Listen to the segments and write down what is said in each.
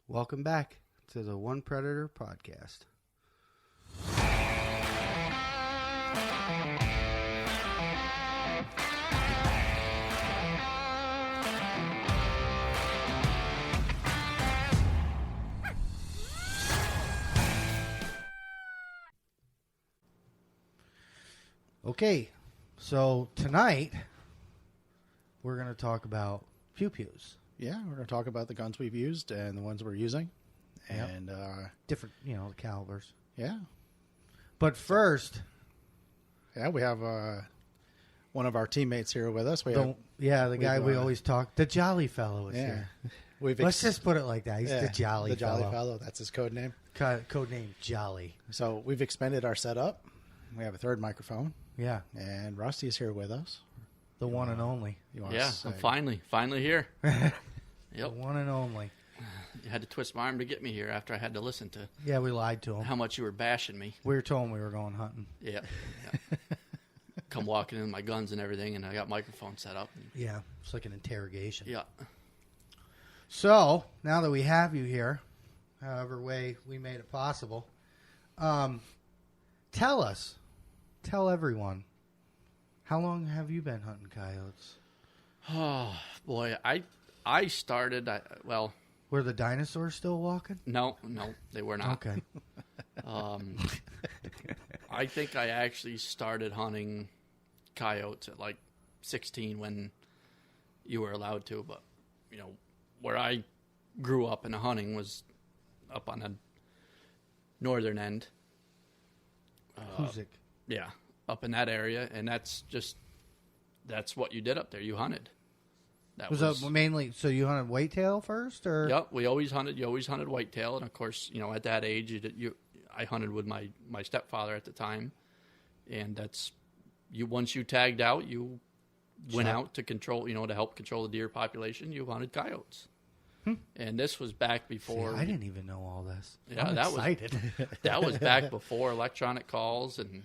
Welcome back to the One Predator podcast. Okay, so tonight we're going to talk about pew-pews. Yeah, we're going to talk about the guns we've used and the ones we're using. Yep. And, Different, the calibers. yeah. But first... Yeah, we have one of our teammates here with us. The guy we always talk, the Jolly Fellow is here. Let's just put it like that. He's the Jolly Fellow. The Jolly Fellow, that's his code name. Code name Jolly. So we've expanded our setup. We have a third microphone. Yeah. And Rusty is here with us. The one and only. I'm finally here. Yep. The one and only. You had to twist my arm to get me here after I had to listen to Yeah, we lied to him. how much you were bashing me. We were told we were going hunting. Yeah. Come walking in with my guns and everything, and I got microphone set up. Yeah, it's like an interrogation. Yeah. So, now that we have you here, however way we made it possible, tell everyone, how long have you been hunting coyotes? Oh, boy. I started, Were the dinosaurs still walking? No, they were not. Okay. I think I actually started hunting coyotes at like 16 when you were allowed to, but where I grew up in the hunting was up on the northern end. Hoosick. Yeah, up in that area, and that's what you did up there. You hunted. Was that mainly, so you hunted whitetail first, or? Yep, you always hunted whitetail, and of course, at that age, I hunted with my stepfather at the time, and once you tagged out, you went out to control, to help control the deer population. You hunted coyotes, and this was back before. See, I didn't even know all this. Yeah, I'm excited. That was back before electronic calls, and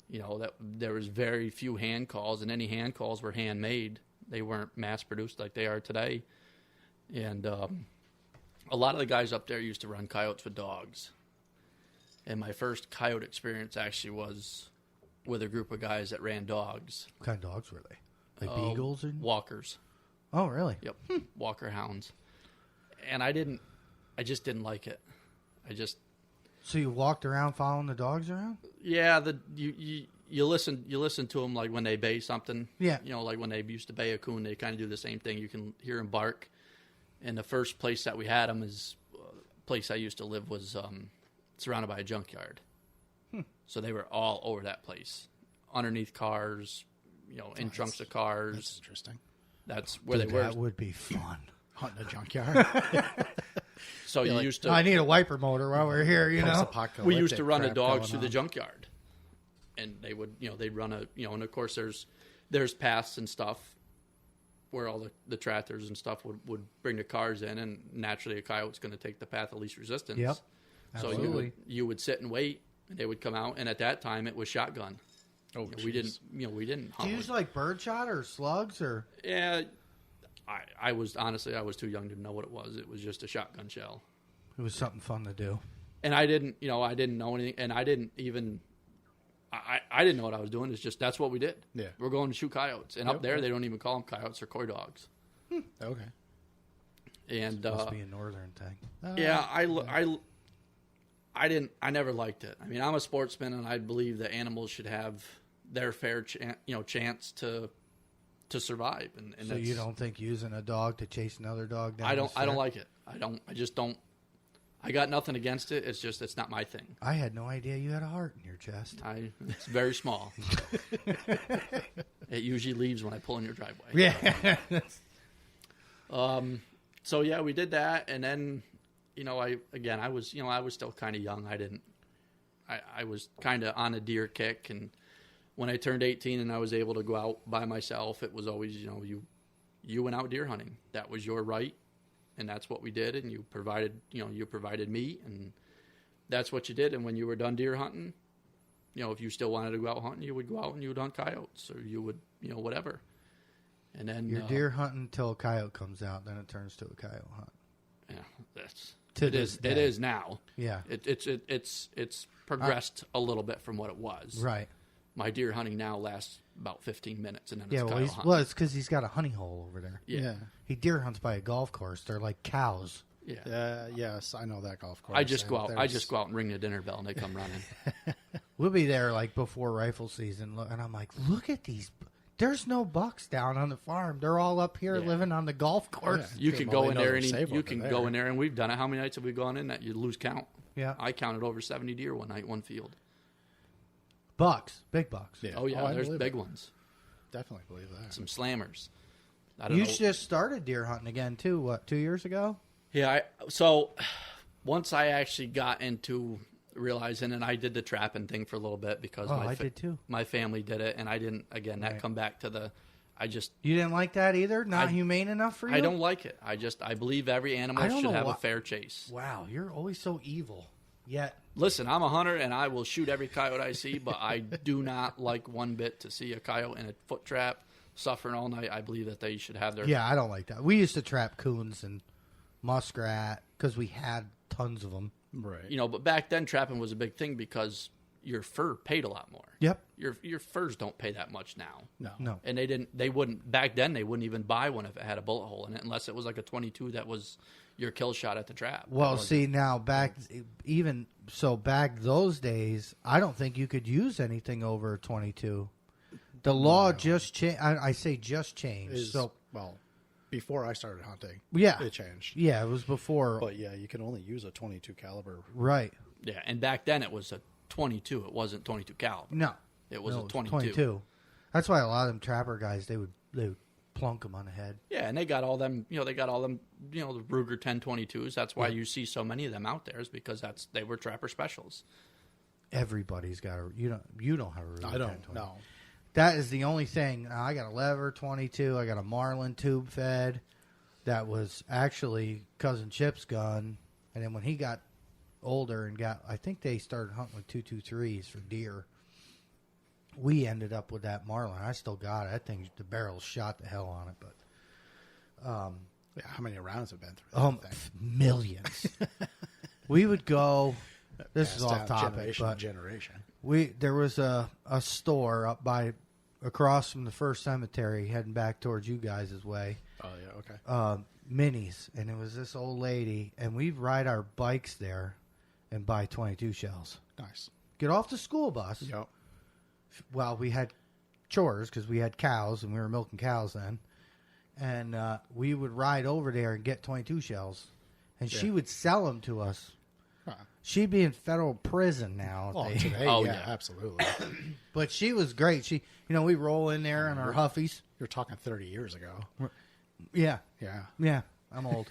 that there was very few hand calls, and any hand calls were handmade. They weren't mass produced like they are today, and a lot of the guys up there used to run coyotes with dogs. And my first coyote experience actually was with a group of guys that ran dogs. What kind of dogs were they? Like beagles? Walkers. Oh, really? Yep. Walker hounds. And I just didn't like it. So you walked around following the dogs around? Yeah, you listen to them like when they bay something. Yeah. Like when they used to bay a coon, they kind of do the same thing. You can hear them bark. And the first place that we had them is place I used to live was surrounded by a junkyard. So they were all over that place, underneath cars, in trunks of cars. That's interesting. That's where they were. That would be fun. Hunting a junkyard. So you used to. I need a wiper motor while we're here. We used to run the dogs through the junkyard, and they would, they'd run and of course there's paths and stuff where all the tractors and stuff would bring the cars in, and naturally a coyote's going to take the path of least resistance. Yep. Absolutely. So you would sit and wait, and they would come out, and at that time it was shotgun. Oh, we didn't hunt. Do you use like birdshot or slugs or? Yeah, I was too young to know what it was. It was just a shotgun shell. It was something fun to do. And I didn't know anything, and I didn't even. I didn't know what I was doing. It's just that's what we did. Yeah, we're going to shoot coyotes, and up there they don't even call them coyotes; they're coy dogs. Okay. And must be a northern thing. Yeah, I never liked it. I mean, I'm a sportsman, and I believe that animals should have their fair chance to survive. And so you don't think using a dog to chase another dog down? I don't like it. I just don't. I got nothing against it. It's just it's not my thing. I had no idea you had a heart in your chest. It's very small. It usually leaves when I pull in your driveway. Yeah. So yeah, we did that, and then I was still kind of young. I was kind of on a deer kick, and when I turned 18 and I was able to go out by myself, it was always you went out deer hunting. That was your right. And that's what we did, and you provided meat, and that's what you did. And when you were done deer hunting, if you still wanted to go out hunting, you would go out and you would hunt coyotes, or you would, whatever. And then you're deer hunting until a coyote comes out, then it turns to a coyote hunt. Yeah, It is now. Yeah. It's progressed a little bit from what it was. Right. My deer hunting now lasts about 15 minutes, and then it's coyote hunting. Well, it's because he's got a honey hole over there. Yeah. He deer hunts by a golf course. They're like cows. Yeah. Yes, I know that golf course. I just go out and ring the dinner bell, and they come running. We'll be there like before rifle season, and I'm like, look at these. There's no bucks down on the farm. They're all up here living on the golf course. Yeah. You can go in there and we've done it. How many nights have we gone in that you lose count? Yeah. I counted over 70 deer one night, one field. Bucks, big bucks. Yeah. Oh yeah, there's big ones. Definitely believe that. Some slammers. You just started deer hunting again too. What, 2 years ago? Yeah. So once I actually got into realizing, and I did the trapping thing for a little bit because I did too. My family did it, and I didn't. Again, that come back to the. You didn't like that either. Not humane enough for you. I don't like it. I believe every animal should have a fair chase. Wow, you're always so evil. Yet. Listen, I'm a hunter, and I will shoot every coyote I see, but I do not like one bit to see a coyote in a foot trap suffering all night. I believe that they should have their... Yeah, I don't like that. We used to trap coons and muskrat because we had tons of them. Right. But back then trapping was a big thing because your fur paid a lot more. Yep. Your furs don't pay that much now. No. And they wouldn't, back then they wouldn't even buy one if it had a bullet hole in it unless it was like a 22 that was your kill shot at the trap. Well, see, now back those days, I don't think you could use anything over 22. The law just changed. I say just changed. Before I started hunting, it changed. Yeah, it was before. But yeah, you can only use a 22 caliber. Right. Yeah, and back then it was a 22. It wasn't 22 caliber. No, it was a 22. 22. That's why a lot of them trapper guys they would plunk them on the head. Yeah, and they got all them. The Ruger 1022s. That's why you see so many of them out there, is because they were trapper specials. Everybody's got a. You don't have a Ruger. I don't know. That is the only thing. I got a Lever 22. I got a Marlin tube fed. That was actually Cousin Chip's gun. And then when he got older and I think they started hunting with 223s for deer. We ended up with that Marlin. I still got it. I think the barrel shot the hell on it. But how many rounds have been through that thing? Millions. We would go. This is off topic, generation. There was a store up across from the first cemetery, heading back towards you guys' way. Oh yeah, okay. Minis, and it was this old lady, and we'd ride our bikes there and buy 22 shells. Nice. Get off the school bus. Yep. Well, we had chores because we had cows and we were milking cows then, and we would ride over there and get 22 shells, and she would sell them to us. Huh. She'd be in federal prison now. Today, yeah, absolutely. But she was great. We roll in there in our Huffies. You're talking 30 years ago. Yeah. Yeah. I'm old.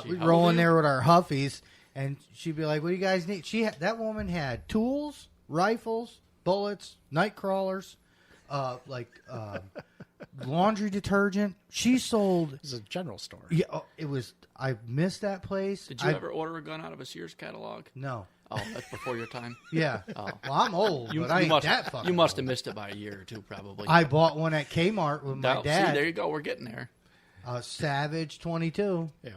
We'd roll in there with our Huffies, and she'd be like, "What do you guys need?" That woman had tools, rifles, bullets, night crawlers, laundry detergent. She sold. It's a general store. Yeah, it was. I missed that place. Did you ever order a gun out of a Sears catalog? No. Oh, that's before your time. Yeah. Oh. Well, I'm old, but I ain't that fucking. You must have missed it by a year or two, probably. I bought one at Kmart with my dad. See, there you go. We're getting there. A Savage 22. Yeah.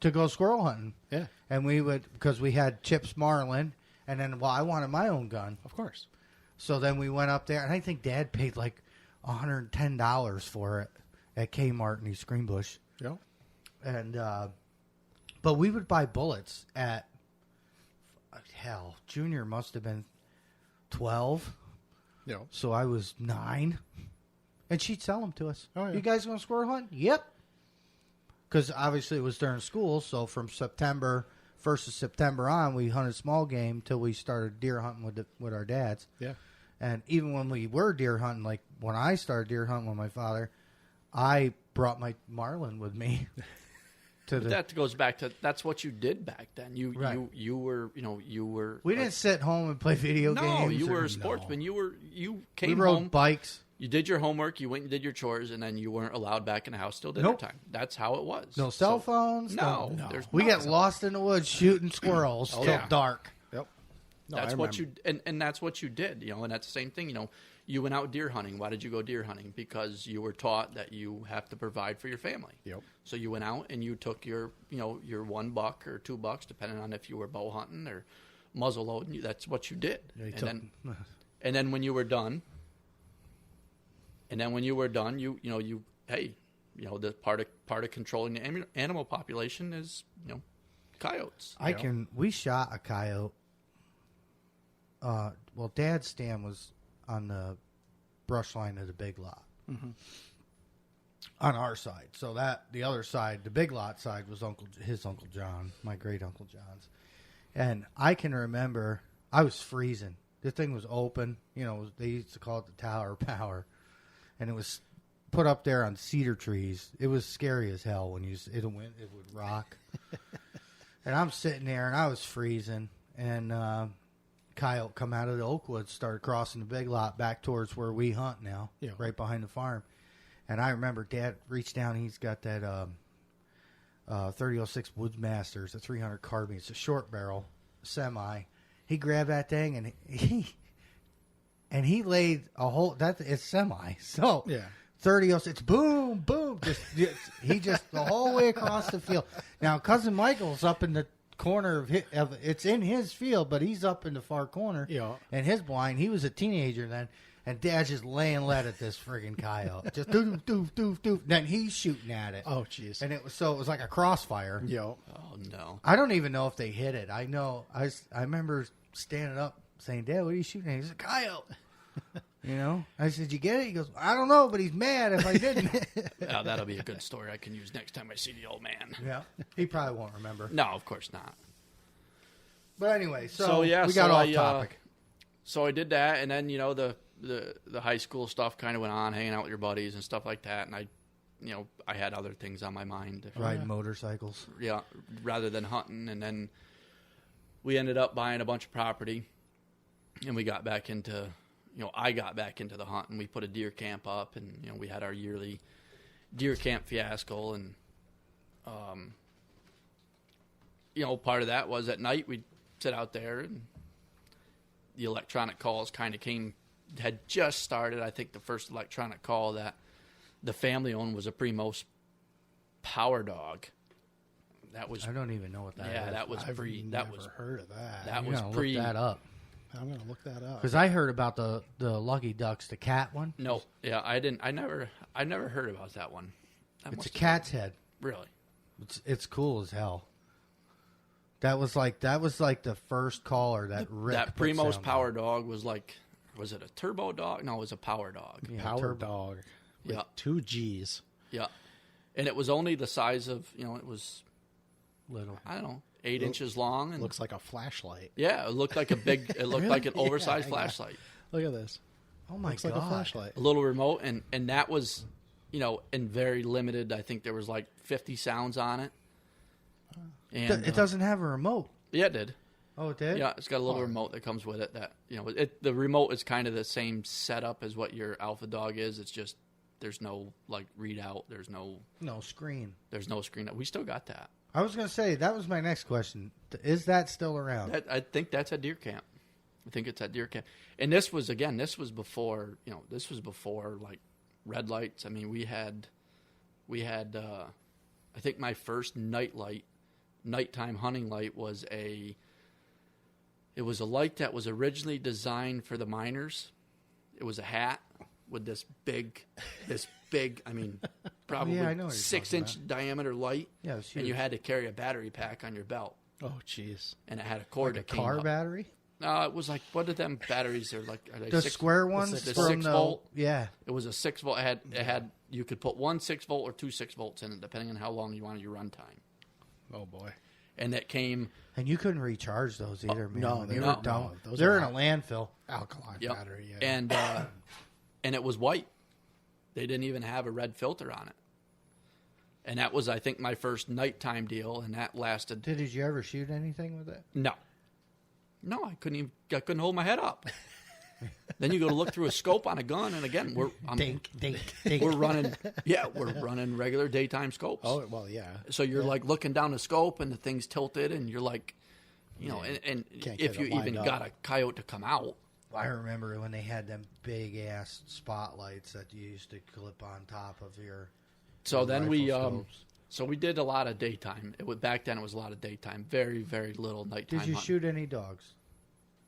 To go squirrel hunting. Yeah. And we would, because we had Chip's Marlin, and then, I wanted my own gun. Of course. So then we went up there, and I think Dad paid like $110 for it at Kmart in East Greenbush. Yeah. And, but we would buy bullets at, Junior must have been 12. Yeah. So I was 9. And she'd sell them to us. Oh, yeah. You guys going to squirrel hunt? Yep. Because obviously it was during school, so from 1st of September on, we hunted small game till we started deer hunting with our dads. Yeah. And even when we were deer hunting, like when I started deer hunting with my father, I brought my Marlin with me. That goes back to that's what you did back then. You were. We didn't sit home and play video games. No, you were a sportsman. No. You came we rode home, bikes. You did your homework. You went and did your chores, and then you weren't allowed back in the house till dinner time. That's how it was. No cell phones. No. We got lost in the woods shooting squirrels till dark. Yep. No, That's I what you and that's what you did, you know. And that's the same thing, you know. You went out deer hunting. Why did you go deer hunting? Because you were taught that you have to provide for your family. Yep. So you went out and you took your, you know, your $1 or $2, depending on if you were bow hunting or muzzle loading. That's what you did. Yeah, and then when you were done, you hey, you know, the part of controlling the animal population is, you know, coyotes. We shot a coyote. Well, Dad's stand was on the brush line of the big lot. Mm-hmm. On our side. So that the other side, the big lot side, was his Uncle John, my great Uncle John's. And I can remember I was freezing. The thing was open. You know, they used to call it the Tower of Power. And it was put up there on cedar trees. It was scary as hell when it would rock. And I'm sitting there and I was freezing. And coyote come out of the oak woods, started crossing the big lot back towards where we hunt now, right behind the farm. And I remember Dad reached down. He's got that 3006 Woodsmasters, a 300 carbine. It's a short barrel semi. He grabbed that thing and he laid a whole. It's semi. So 3006. It's boom, boom. He just the whole way across the field. Now cousin Michael's up in the corner of it's in his field, but he's up in the far corner. Yeah. And his blind. He was a teenager then. And Dad's just laying lead at this friggin' coyote. Just doof, doof, doof, doof. Then he's shooting at it. Oh, jeez. And it was like a crossfire. Yo. Oh no. I don't even know if they hit it. I know. I remember standing up saying, Dad, what are you shooting at? He said, coyote. You know? I said, you get it? He goes, I don't know, but he's mad if I didn't. Oh, that'll be a good story I can use next time I see the old man. Yeah. He probably won't remember. No, of course not. But anyway, we got off topic. So I did that, and then, you know, the high school stuff kind of went on, hanging out with your buddies and stuff like that, and I had other things on my mind. Riding motorcycles. Yeah, rather than hunting. And then we ended up buying a bunch of property, and we got back into, I got back into the hunt, and we put a deer camp up, and, we had our yearly deer camp fiasco, and, part of that was at night we'd sit out there, and the electronic calls kind of had just started. I think the first electronic call that the family owned was a Primos Power Dog. That was. I don't even know what that is. Yeah, that was pre. That was heard of that. That You're was gonna pre. Look that up. I'm gonna look that up Because I heard about the Lucky Ducks, the cat one. No, yeah, I didn't. I never heard about that one. It's a cat's head. Really? It's cool as hell. That was like the first caller that Rick that put Primos sound Power on. Dog was like. Was it a turbo dog? No, it was a power dog. Yeah, Power Dog. With Yeah. 2 G's. Yeah, and it was only the size of it was Little. I don't know 8 inches long and Looks like a flashlight. yeah, it looked like a big. It looked like an oversized flashlight. Look at this. Oh my Looks god! like a flashlight. A little remote, and that was, and very limited. I think there was like 50 sounds on it. And It doesn't have a remote. Yeah, it did. Oh, it did. Yeah, it's got a little remote that comes with it. That the remote is kind of the same setup as what your Alpha Dog is. It's just there's no like readout. There's no screen. There's no screen. We still got that. I was going to say that was my next question. Is that still around? I think that's at deer camp. I think it's at deer camp. And this was before like red lights. I mean, we had I think my first nighttime hunting light was a light that was originally designed for the miners. It was a hat with this big, I mean, probably Yeah, I know what you're 6-inch diameter light. Yeah, it was and huge. you had to carry a battery pack on your belt. Oh, jeez. And it had a cord Like a that came car up. battery? No, it was like, what are them batteries? Are they The six, square ones the from 6 volt? Yeah. It was a 6 volt. It had you could put 1 6 volt or 2 6 volts in it, depending on how long you wanted your run time. Oh, boy. And that came. And you couldn't recharge those either, man. no, When they're you not. were done. No, those They're are in a landfill. Alkaline Yep. battery, yeah. And it was white. They didn't even have a red filter on it. And that was, I think, my first nighttime deal, and that lasted. Did you ever shoot anything with it? No, I couldn't hold my head up. Then you go to look through a scope on a gun, and again, we're running regular daytime scopes. Oh, well, yeah. So you're like looking down the scope, and the thing's tilted, and you're like, You know, and Can't if get you it lined even up. got a coyote to come out. I remember when they had them big ass spotlights that you used to clip on top of your. So then we rifle scopes. so we did a lot of daytime. Back then it was a lot of daytime. Very, very little nighttime. Did you hunting. shoot any dogs?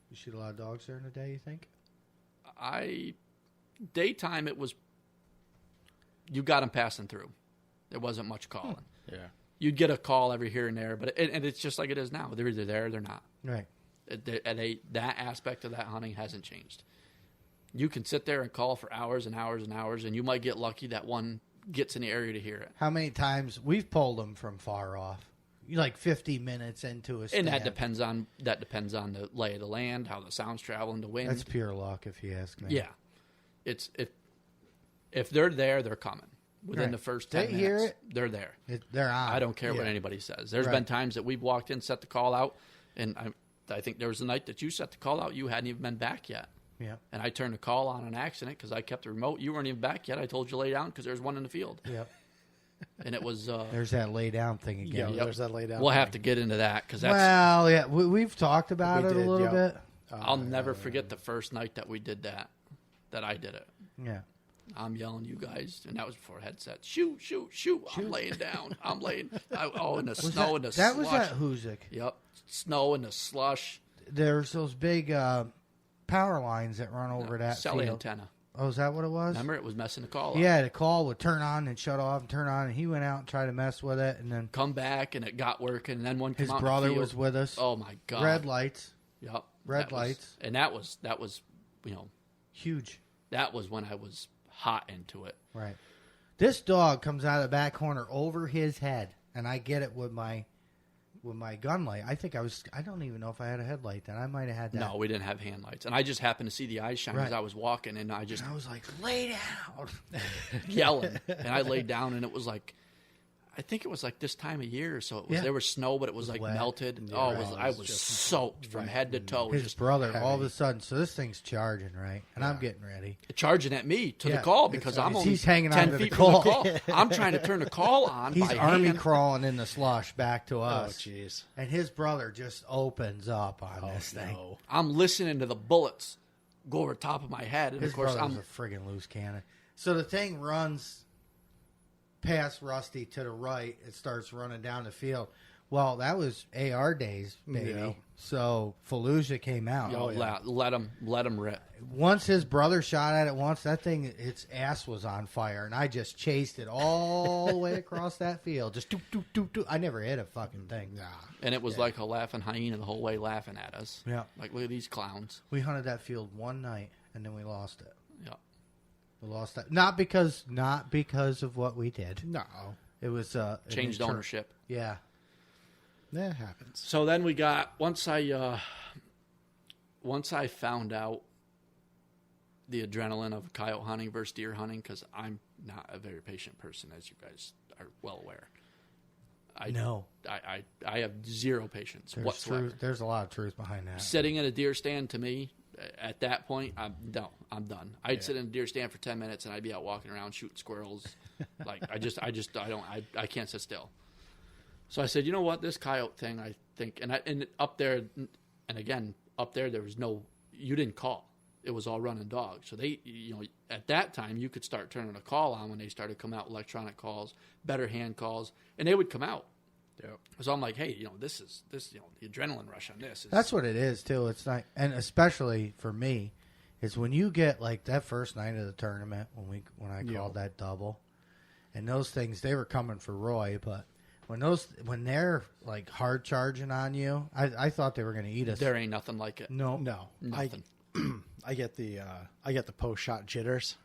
You shoot a lot of dogs during the day, you think? Daytime it was. You got them passing through. There wasn't much calling. Yeah. You'd get a call every here and there, but and it's just like it is now. They're either there or they're not. Right. That aspect of that hunting hasn't changed. You can sit there and call for hours and hours and hours, and you might get lucky that one gets in the area to hear it. How many times we've pulled them from far off? Like 50 minutes into a stand. And that depends on the lay of the land, how the sound's traveling, the wind. That's pure luck, if you ask me. Yeah, it's if they're there, they're coming. Within Right. the first They 10 hear minutes, it. they're there. They're on. I don't care what Yeah. anybody says. There's Right. been times that we've walked in, set the call out, and I think there was a night that you set the call out. You hadn't even been back yet. Yeah. And I turned the call on an accident because I kept the remote. You weren't even back yet. I told you lay down because there's one in the field. Yep. And it was... There's that lay down thing Yeah, again. there's that lay down. we'll have to thing. get into that because that's... Well, yeah, we've talked about We it did, a little yep. bit. I'll never forget the first night that we did that I did it. Yeah. I'm yelling, you guys, and that was before headsets. Shoot, shoot, shoot. I'm laying down. I'm laying... in the snow and the that slush. was at Hoosick. Yep. Snow and the slush. There's those big power lines that run over that Cell field. antenna. Oh, is that what it was? Remember, it was messing the call up. Yeah, the call would turn on and shut off and turn on, and he went out and tried to mess with it, and then Come back, and it got working, and then one come his out in the brother field. was with us. Oh, my God. Red lights, Yep. red That was- lights. And that was, you know, huge. that was when I was hot into it. Right. This dog comes out of the back corner over his head, and I get it with my gun light. I don't even know if I had a headlight then. I might have had that. No, we didn't have hand lights. And I just happened to see the eyes shine as Right. I was walking, and I just And I was like, lay down. yelling. And I laid down, and it was like, I think it was like this time of year, so it was, Yeah. there was snow, but it was like wet. melted. Yeah, oh, right. I was Just soaked from head to toe. His Just brother, all of heavy. a sudden, so this thing's charging, right? And I'm getting ready. charging at me to Yeah, the call it's- because I'm only he's hanging 10 onto the feet from the call. call. I'm trying to turn the call on He's by army hand. crawling in the slush back to Oh, us. jeez. And his brother just opens up on this thing. No. I'm listening to the bullets go over top of my head, and His of course brother's I'm a friggin' loose cannon. So the thing runs past Rusty to the right. It starts running down the field. Well, that was AR days, baby. Yeah. So Fallujah came out. Yo, let him rip. Once his brother shot at it once, that thing, its ass was on fire, and I just chased it all the way across that field. Just doop, doop, doop, doop. I never hit a fucking thing. Nah. And it was like a laughing hyena the whole way laughing at us. Yeah. Like, look at these clowns. We hunted that field one night, and then we lost it. Yeah. We lost that not because of what we did. No. It was Changed ownership. Yeah. That happens. So then we got once I found out the adrenaline of coyote hunting versus deer hunting, because I'm not a very patient person, as you guys are well aware. No. I have zero patience There's whatsoever. truth. There's a lot of truth behind that. Sitting in a deer stand, to me, at that point, I'm done. I'd sit in a deer stand for 10 minutes and I'd be out walking around shooting squirrels. Like I can't sit still. So I said, you know what, this coyote thing, I think, and up there, and again, up there was you didn't call. It was all running dogs. So they, at that time, you could start turning a call on when they started coming out, electronic calls, better hand calls, and they would come out. Yep. So I'm like, hey, this, the adrenaline rush on this. That's what it is too. It's not, and especially for me, is when you get like that first night of the tournament when I called that double, and those things, they were coming for Roy, but when they're like hard charging on you, I thought they were going to eat us. There ain't nothing like it. No. Nothing. I get the post shot jitters.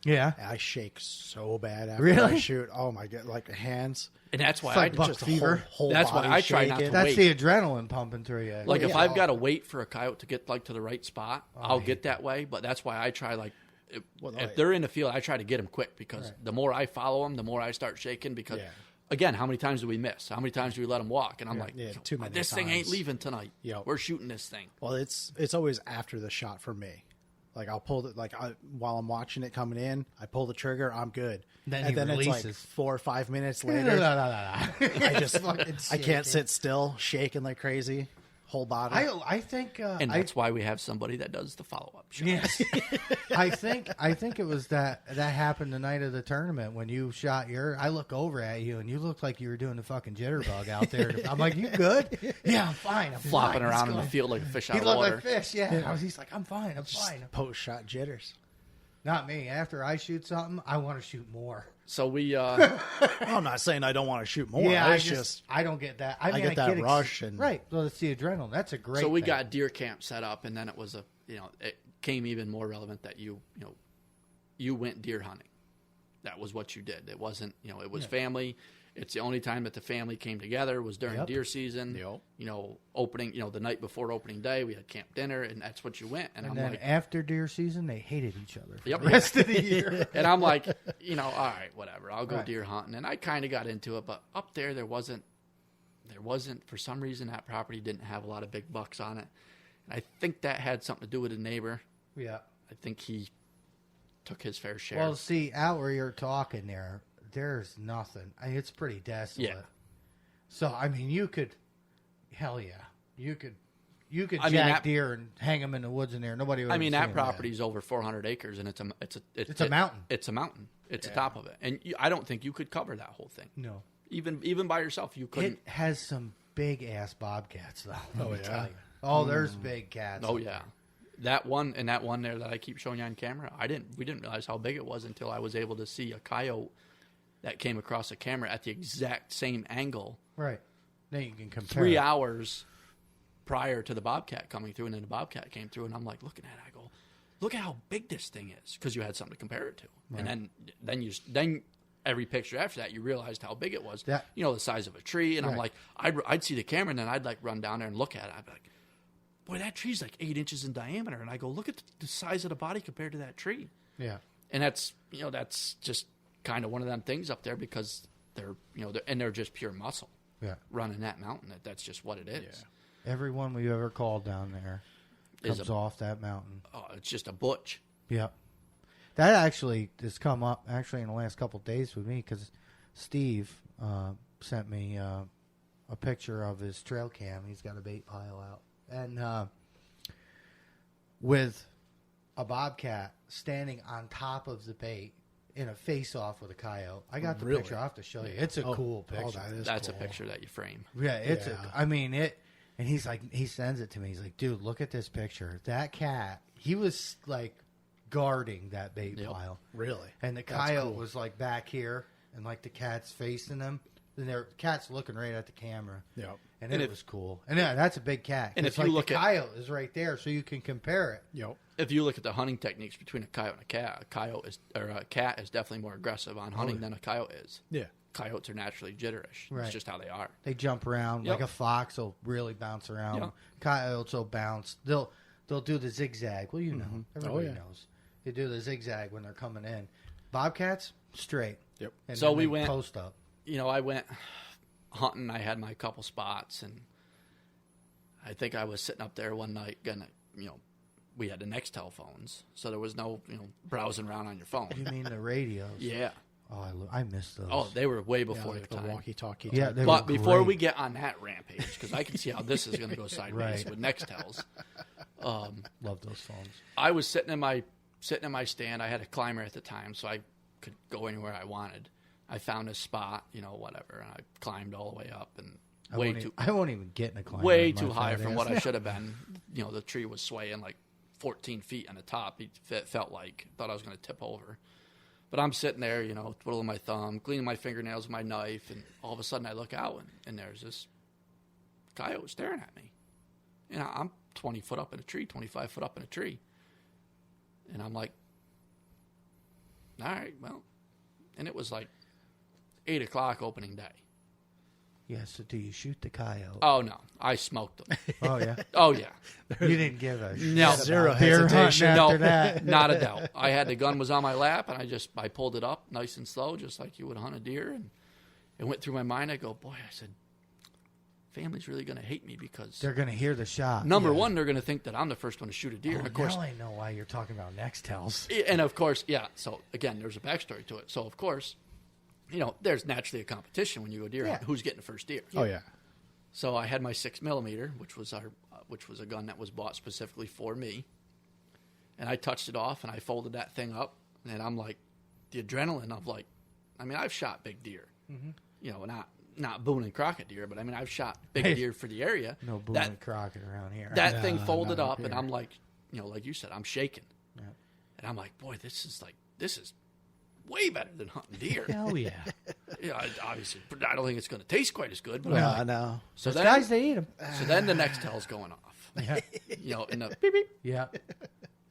Yeah. I shake so bad after Really? I shoot. Oh my god, like hands. And that's why It's like I buck just fever. Whole That's why body I try not to shaking. That's wait. the adrenaline pumping through you. Like if yeah. I've got to wait for a coyote to get like to the right spot, I'll I get that way. But that's why I try if Well, they're in the field, I try to get them quick because Right. the more I follow them, the more I start shaking. Because Yeah. again, how many times do we miss? How many times do we let them walk? And I'm like, Yeah, too many this thing ain't times. leaving tonight. Yep. We're shooting this thing. Well, it's always after the shot for me. Like I'll pull it while I'm watching it coming in, I pull the trigger, I'm good. Then and he then it's like releases. 4 or 5 minutes No, later, no. I just Fucking I can't shaking. sit still, shaking like crazy. whole body. I think, And that's why we have somebody that does the follow-up show. yes, I think it was that happened the night of the tournament when you shot your. I look over at you and you looked like you were doing the fucking jitterbug out there. I'm like, you good? Yeah, I'm fine. I'm Flopping fine. around in the field like a fish out He of looked water. like fish. Yeah, he's like, I'm fine. I'm fine. Post shot jitters. Not me. After I shoot something, I want to shoot more. So we, I'm not saying I don't want to shoot more. Yeah, It's just I don't get that. I mean, get that rush right. Well, it's the adrenaline. That's a great. so we thing. got deer camp set up, and then it was it came even more relevant that you went deer hunting. That was what you did. It wasn't, it was family. It's the only time that the family came together was during deer season. Yep. Opening, the night before opening day, we had camp dinner, and that's what you went. And I'm then like, after deer season, they hated each other for Yep. the rest of the year. and I'm like, all right, whatever. I'll go Right. deer hunting. And I kind of got into it, but up there, there wasn't, for some reason, that property didn't have a lot of big bucks on it. And I think that had something to do with a neighbor. Yeah. I think he took his fair share. Well, see, out where you're talking there's nothing. It's pretty desolate. Yeah. So, I mean, you could, hell yeah, you could I mean, jack deer and hang them in the woods in there. Nobody would. I mean, ever see that 'em property is over 400 acres, and it's a mountain. It's a mountain. It's a mountain. It's the top of it, and I don't think you could cover that whole thing. No. Even by yourself, you couldn't. It has some big ass bobcats, though. Oh, yeah. Oh, there's big cats. Oh yeah, that one there that I keep showing you on camera. We didn't realize how big it was until I was able to see a coyote that came across the camera at the exact same angle. Right. Now you can compare. 3 hours prior to the bobcat coming through, and then the bobcat came through, and I'm like looking at it. I go, look at how big this thing is, because you had something to compare it to. Right. And then every picture after that, you realized how big it was. That- the size of a tree. And I'm Right. like, I'd see the camera, and then I'd like run down there and look at it. I'd be like, boy, that tree's like 8 inches in diameter. And I go, look at the size of the body compared to that tree. Yeah. And that's just kind of one of them things up there, because they're just pure muscle. Yeah. Running that mountain, that's just what it is. Everyone we ever called down there comes off that mountain. Oh, it's just a butch. Yep. That actually has come up in the last couple of days with me, because Steve sent me a picture of his trail cam. He's got a bait pile out, and with a bobcat standing on top of the bait in a face-off with a coyote. I got the Really? picture. I'll have to show you. It's a cool picture. That's cool. a picture that you frame. Yeah, it's Yeah. I mean it, and he's like, he sends it to me. He's like, dude, look at this picture. That cat, he was like guarding that bait pile, Really? and the That's coyote cool. was like back here, and like the cat's facing them, and the cat's looking right at the camera. Yep. And it was cool. And yeah, that's a big cat. And It's if you like look the at- coyote is right there, so you can compare it. Yep. If you look at the hunting techniques between a coyote and a cat is definitely more aggressive on hunting than a coyote is. Yeah. Coyotes are naturally jitterish. Right. It's just how they are. They jump around Yep. like a fox will really bounce around. Yep. Coyotes will bounce. They'll do the zigzag. Well, you know, everybody yeah. knows. They do the zigzag when they're coming in. Bobcats straight. Yep. And So then we they went- post up. I went hunting. I had my couple spots, and I think I was sitting up there one night. We had the Nextel phones, so there was no browsing around on your phone. You mean the radios? Yeah. Oh, I miss those. Oh, they were way Yeah, before like their the time. walkie-talkie. yeah. type. They But were before great. we get on that rampage, because I can see how this is going to go sideways Right. with Nextels. Love those phones. I was sitting in my stand. I had a climber at the time, so I could go anywhere I wanted. I found a spot, whatever, and I climbed all the way up and I won't even get in a climb. way with my too high fat from ass. what I should have been. The tree was swaying like 14 feet on the top. It felt like thought I was going to tip over. But I'm sitting there, twiddling my thumb, cleaning my fingernails with my knife, and all of a sudden I look out, and there's this coyote staring at me. And I'm 20 foot up in a tree, 25 foot up in a tree. And I'm like, all right, well. And it was like 8 o'clock opening day. Yeah. So do you shoot the coyote? Oh, no. I smoked them. Oh yeah. Oh, yeah. You didn't give a No. shit Zero about deer hunting hesitation. after No, that. not a doubt. I had the gun was on my lap, and I pulled it up nice and slow, just like you would hunt a deer. And it went through my mind. I go, boy, I said, family's really going to hate me because They're gonna hear the shot. number one, they're going to think that I'm the first one to shoot a deer. Oh, And of course, now I know why you're talking about Nextels. and of course, yeah. So again, there's a backstory to it. So of course, there's naturally a competition when you go deer Yeah. hunt. Who's getting the first deer? Oh, yeah. So I had my 6mm, which was a gun that was bought specifically for me. And I touched it off, and I folded that thing up, and I'm like, the adrenaline of like, I mean, I've shot big deer, you know, not Boone and Crockett deer, but I mean, I've shot big deer for the area. No Boone and Crockett around here. That thing folded up, and I'm like, you know, like you said, I'm shaking, Yeah. and I'm like, boy, this is way better than hunting deer. Hell yeah. Yeah, obviously, I don't think it's going to taste quite as good, but No, I'm like, no. so Those then, guys, they eat them. so then the next tail's going off, Yeah. you know, and the beep beep. Yeah.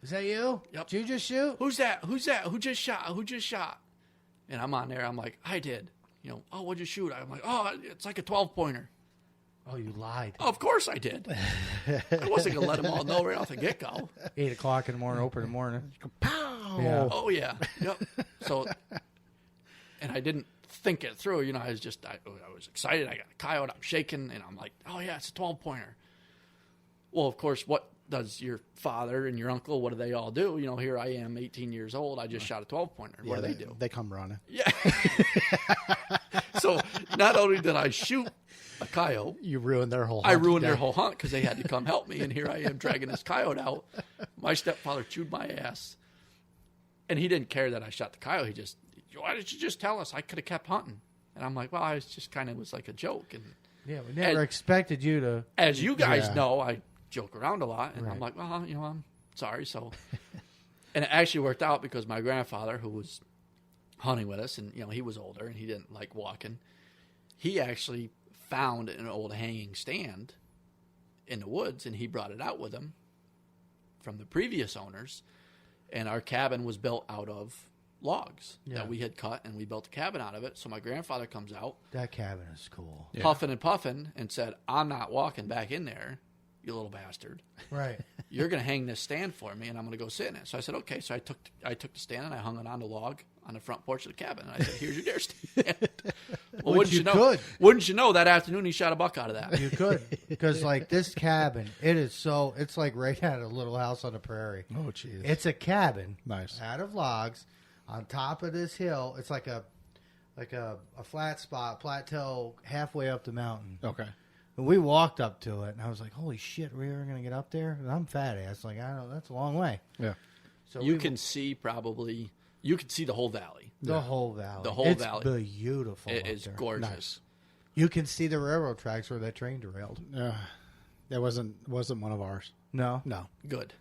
Is that you? Yep. Did you just shoot? Who's that? Who's that? Who just shot? Who just shot? And I'm on there. I'm like, I did. You know, oh, what'd you shoot? I'm like, oh, it's like a 12-pointer. Oh, you lied. Oh, of course I did. I wasn't going to let them all know right off the get-go. 8 o'clock in the morning, open in the morning. Pow! Yeah. Oh, yeah. Yep. So, and I didn't think it through. You know, I was excited. I got a coyote. I'm shaking. And I'm like, oh, yeah, it's a 12-pointer. Well, of course, what does your father and your uncle, what do they all do? You know, here I am, 18 years old. I just shot a 12-pointer. What do they do? They come running. Yeah. So not only did I shoot a coyote, You ruined their whole hunt. I ruined their Yeah. whole hunt because they had to come help me. And here I am dragging this coyote out. My stepfather chewed my ass. And he didn't care that I shot the coyote. He just, why did you just tell us? I could have kept hunting. And I'm like, well, I was just kind of was like a joke. And Yeah, we never expected you to. as you guys Yeah. know, I joke around a lot. And I'm Right. like, well, you know, I'm sorry. So, and it actually worked out because my grandfather, who was hunting with us, and, you know, he was older and he didn't like walking, he actually found an old hanging stand in the woods, and he brought it out with him from the previous owners. And our cabin was built out of logs Yeah. that we had cut, and we built a cabin out of it. So my grandfather comes out, That cabin is cool. Yeah. huffing and puffing, and said, I'm not walking back in there, you little bastard. Right. You're going to hang this stand for me, and I'm going to go sit in it. So I said, okay. So I took the stand, and I hung it on the log on the front porch of the cabin. And I said, here's your deer stand. Well, Which you know? could. Wouldn't you know? That afternoon, he shot a buck out of that. You could. Because, like, this cabin, it's like right out of Little House on the Prairie. Oh, jeez. It's a cabin. Nice. Out of logs on top of this hill. It's like a flat spot, plateau halfway up the mountain. Okay. And we walked up to it, and I was like, holy shit, we're going to get up there? And I'm fat ass. Like, I don't know, that's a long way. Yeah. So You can see the whole valley. The whole valley. The whole it's valley. Beautiful. It up is there. gorgeous. Nice. You can see the railroad tracks where that train derailed. That wasn't one of ours. No. No. Good.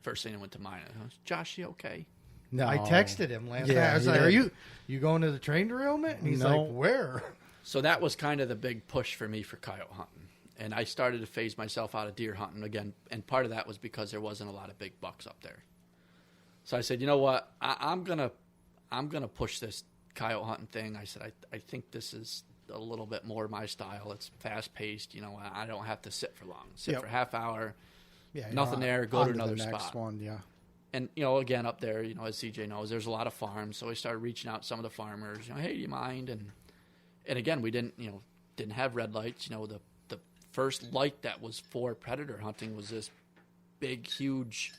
First thing that went to mind was, Josh, you okay? No. I texted him last Yeah, night. I was you like, did. are you going to the train derailment? And he's No. like, where? So that was kind of the big push for me for coyote hunting. And I started to phase myself out of deer hunting again. And part of that was because there wasn't a lot of big bucks up there. So I said, you know what? I'm gonna push this coyote hunting thing. I said, I think this is a little bit more my style. It's fast paced. You know, I don't have to sit for long. Sit Yep. for a half hour. Yeah. Nothing there. Go to another the next spot. one. Yeah. And, you know, again, up there, you know, as CJ knows, there's a lot of farms. So I started reaching out to some of the farmers, you know, hey, do you mind? And again, we didn't have red lights. You know, the first light that was for predator hunting was this big, huge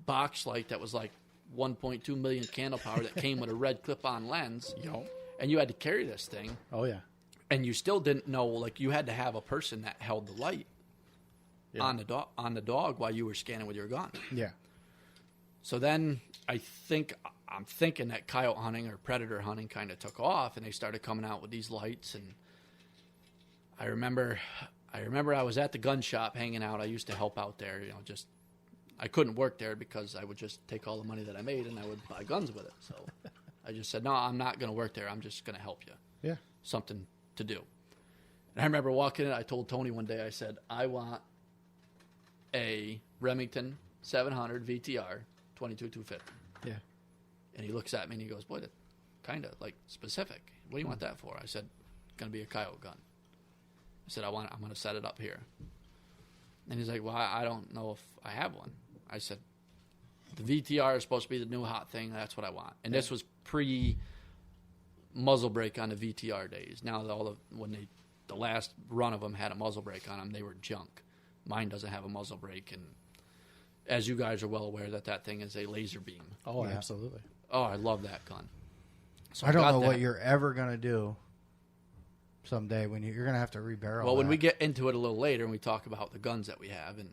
box light that was like 1.2 million candle power that came with a red clip-on lens. And you had to carry this thing. Oh, yeah. And you still didn't know, like, you had to have a person that held the light on the dog while you were scanning with your gun. Yeah. So then I'm thinking that coyote hunting or predator hunting kind of took off, and they started coming out with these lights. And I remember I was at the gun shop hanging out. I used to help out there, you know, just I couldn't work there because I would just take all the money that I made and I would buy guns with it. So I just said, no, I'm not going to work there. I'm just going to help you. Yeah. Something to do. And I remember walking in, I told Tony one day, I said, I want a Remington 700 VTR 22-250. Yeah. And he looks at me and he goes, boy, that's kind of like specific. What do you want that for? I said, going to be a coyote gun. I said, I'm going to set it up here. And he's like, well, I don't know if I have one. I said, the VTR is supposed to be the new hot thing. That's what I want. And this was pre-muzzle brake on the VTR days. Now, the last run of them had a muzzle brake on them. They were junk. Mine doesn't have a muzzle brake. And as you guys are well aware, that thing is a laser beam. Oh, Yeah. absolutely. Oh, I love that gun. So I don't got know that. what you're ever going to do someday when you're going to have to rebarrel. Well, when that. we get into it a little later and we talk about the guns that we have and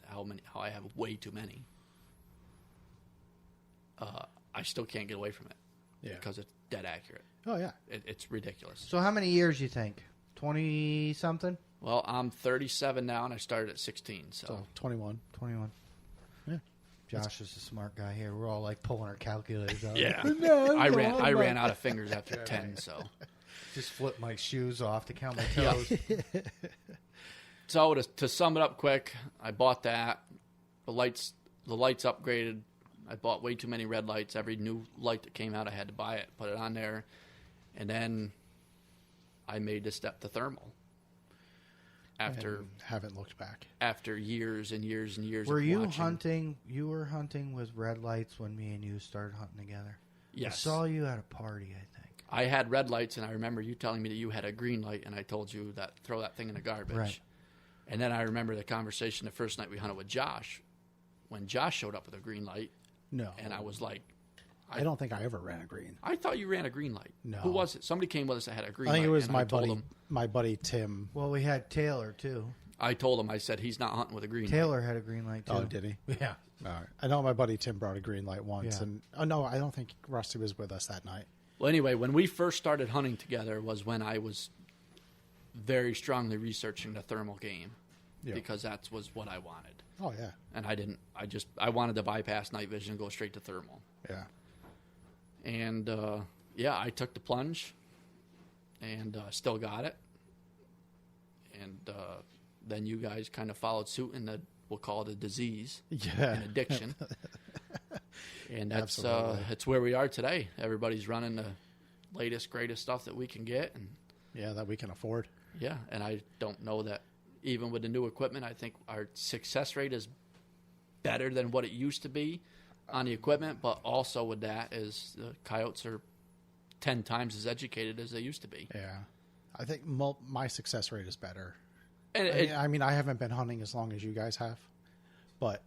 how I have way too many, I still can't get away from it. Yeah. Because it's dead accurate. Oh, yeah. It's ridiculous. So how many years you think? 20-something? Well, I'm 37 now, and I started at 16. So 21. 21. Yeah. Josh is a smart guy here. We're all like pulling our calculators out. Yeah. No, I ran out of fingers after 10, so. Just flip my shoes off to count my toes. So to sum it up quick, I bought that. The lights upgraded. I bought way too many red lights. Every new light that came out, I had to buy it, put it on there. And then I made the step to thermal. And haven't looked back. After years and years and years Were of you watching. hunting? You were hunting with red lights when me and you started hunting together? Yes. I saw you at a party, I think. I had red lights, and I remember you telling me that you had a green light, and I told you that throw that thing in the garbage. Right. And then I remember the conversation the first night we hunted with Josh, when Josh showed up with a green light, No. and I was like, I don't think I ever ran a green. I thought you ran a green light. No. Who was it? Somebody came with us that had a green I light. think it was and my buddy Tim. Well, we had Taylor, too. I told him, I said, he's not hunting with a green light. Taylor had a green light, too. Oh, did he? Yeah. All right. I know my buddy Tim brought a green light once. Yeah. And no, I don't think Rusty was with us that night. Well, anyway, when we first started hunting together was when I was very strongly researching the thermal game Yeah. because that was what I wanted. Oh, yeah. And I wanted to bypass night vision and go straight to thermal. Yeah. And, I took the plunge and still got it. And then you guys kind of followed suit in we'll call it a disease, Yeah. an addiction. And that's Absolutely. it's where we are today. Everybody's running the latest, greatest stuff that we can get. And Yeah, that we can afford. yeah, and I don't know that even with the new equipment, I think our success rate is better than what it used to be on the equipment. But also with that is the coyotes are 10 times as educated as they used to be. Yeah. I think my success rate is better. And I mean, I haven't been hunting as long as you guys have, but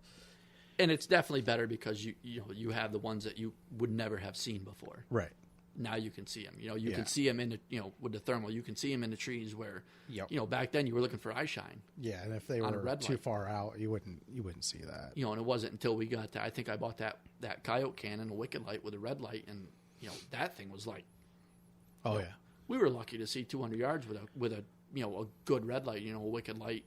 and it's definitely better because you have the ones that you would never have seen before. right. Now you can see them. You Yeah. can see them in the, with the thermal. You can see them in the trees where, Yep. Back then you were looking for eye shine. Yeah, and if they On a were red too light. far out, you wouldn't see that. And it wasn't until we got that. I think I bought that coyote cannon, a wicked light with a red light, and that thing was like. Oh yeah. We were lucky to see 200 yards with a good red light. A wicked light.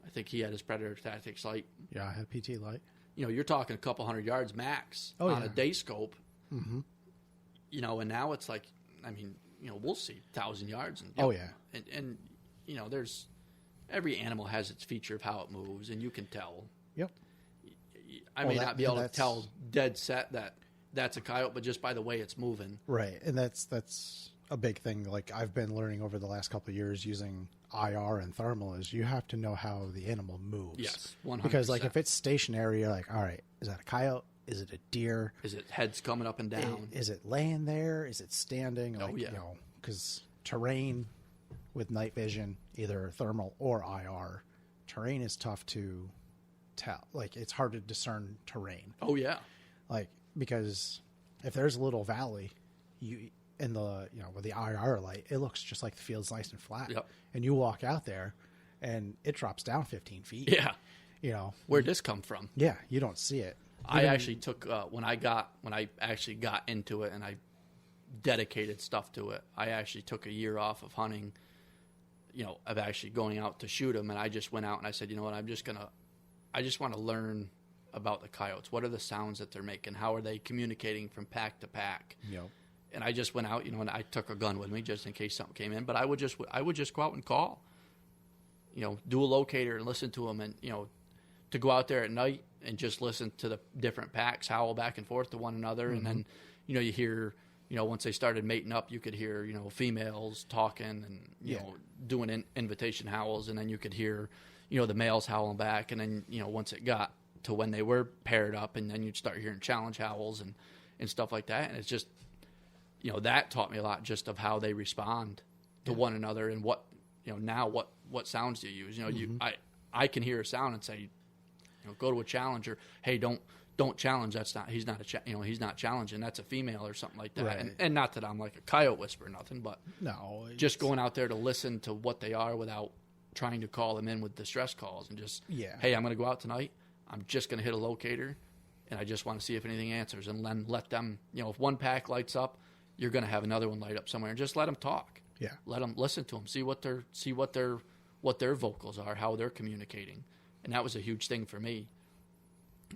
I think he had his Predator Tactics light. Yeah, I had PT light. You're talking a couple hundred yards max on a day scope. Mm-hmm. And now it's like, I mean, we'll see 1,000 yards. And, Oh yeah. And there's every animal has its feature of how it moves, and you can tell. Yep. I Well, may not be able to that's- tell dead set that that's a coyote, but just by the way it's moving. Right, and that's a big thing. Like I've been learning over the last couple of years using IR and thermal is you have to know how the animal moves. Yes, 100%. Because like if it's stationary, you're like, all right, is that a coyote? Is it a deer? Is it heads coming up and down? Is it laying there? Is it standing? Oh, Like, yeah. Because terrain with night vision, either thermal or IR, terrain is tough to tell. Like it's hard to discern terrain. Oh yeah. Like because if there's a little valley, in the with the IR light, it looks just like the field's nice and flat. Yep. And you walk out there, and it drops down 15 feet. Yeah. Where'd this come from? Yeah, you don't see it. I actually took when I actually got into it and I dedicated stuff to it. I actually took a year off of hunting. Of actually going out to shoot them, and I just went out and I said, you know what, I just want to learn about the coyotes. What are the sounds that they're making? How are they communicating from pack to pack? Yep. And I just went out, and I took a gun with me just in case something came in. But I would just go out and call, do a locator and listen to them, and to go out there at night and just listen to the different packs howl back and forth to one another, and then you hear. Once they started mating up, you could hear, females talking and, doing invitation howls. And then you could hear, the males howling back. And then, once it got to when they were paired up, and then you'd start hearing challenge howls and stuff like that. And it's just, that taught me a lot just of how they respond to one another and what, now what sounds do you use? I can hear a sound and say, go to a challenger. Hey, don't don't challenge. He's not he's not challenging. That's a female or something like that. Right. And not that I'm like a coyote whisperer or nothing, but No, just going out there to listen to what they are without trying to call them in with distress calls and just, hey, I'm going to go out tonight. I'm just going to hit a locator, and I just want to see if anything answers. And then let them, if one pack lights up, you're going to have another one light up somewhere, and just let them talk. Yeah. Let them listen to them, see what their vocals are, how they're communicating, and that was a huge thing for me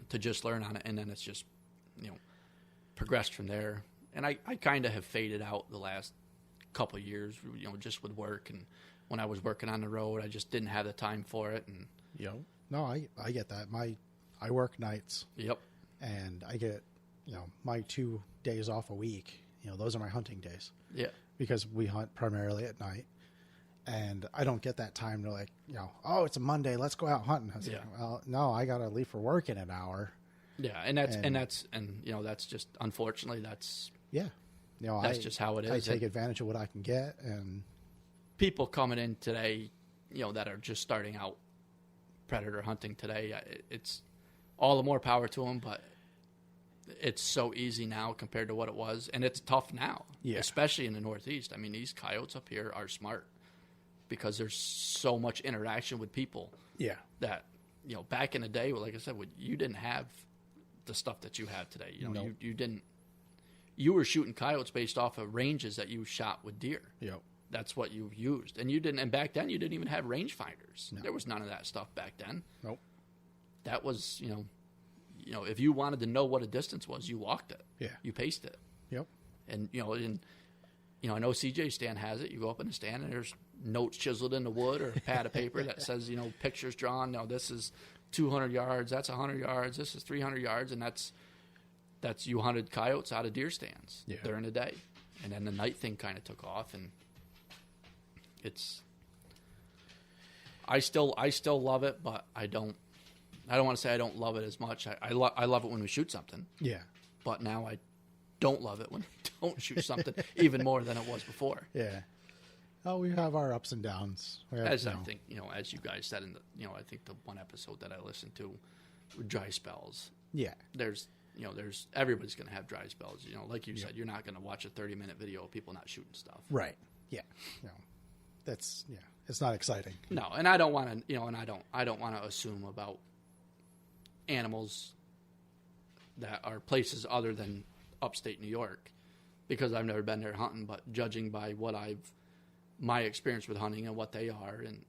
to just learn on it, and then it's just, progressed from there. And I kind of have faded out the last couple of years, just with work, and when I was working on the road, I just didn't have the time for it. And no, I get that. I work nights. Yep. And I get, my 2 days off a week. Those are my hunting days. Yeah. Because we hunt primarily at night. And I don't get that time to oh, it's a Monday, let's go out hunting. I was like, well, no, I got to leave for work in an hour. Yeah, and that's just, unfortunately, that's that's just how it is. I take advantage of what I can get, and people coming in today, that are just starting out predator hunting today, it's all the more power to them, but it's so easy now compared to what it was, and it's tough now, especially in the Northeast. I mean, these coyotes up here are smart because there's so much interaction with people. Yeah. That, back in the day, like I said, you didn't have the stuff that you have today. Nope. You didn't. You were shooting coyotes based off of ranges that you shot with deer. Yep. That's what you used, and you didn't. And back then, you didn't even have rangefinders. No. There was none of that stuff back then. Nope. That was, if you wanted to know what a distance was, you walked it. Yeah. You paced it. Yep. And I know CJ's stand has it. You go up in the stand, and there's notes chiseled in the wood or a pad of paper that says, pictures drawn. No, this is 200 yards. That's 100 yards. This is 300 yards, and that's you hunted coyotes out of deer stands during the day. And then the night thing kind of took off, and I still love it, but I don't want to say I don't love it as much. I love it when we shoot something. Yeah. But now I don't love it when we don't shoot something even more than it was before. Yeah. Oh, we have our ups and downs. I think, as you guys said in the, I think the one episode that I listened to, with dry spells. Yeah. There's everybody's going to have dry spells. Like you said, you're not going to watch a 30-minute video of people not shooting stuff. Right. Yeah. That's it's not exciting. No, and I don't want to, I don't want to assume about animals that are places other than upstate New York, because I've never been there hunting. But judging by my experience with hunting and what they are, and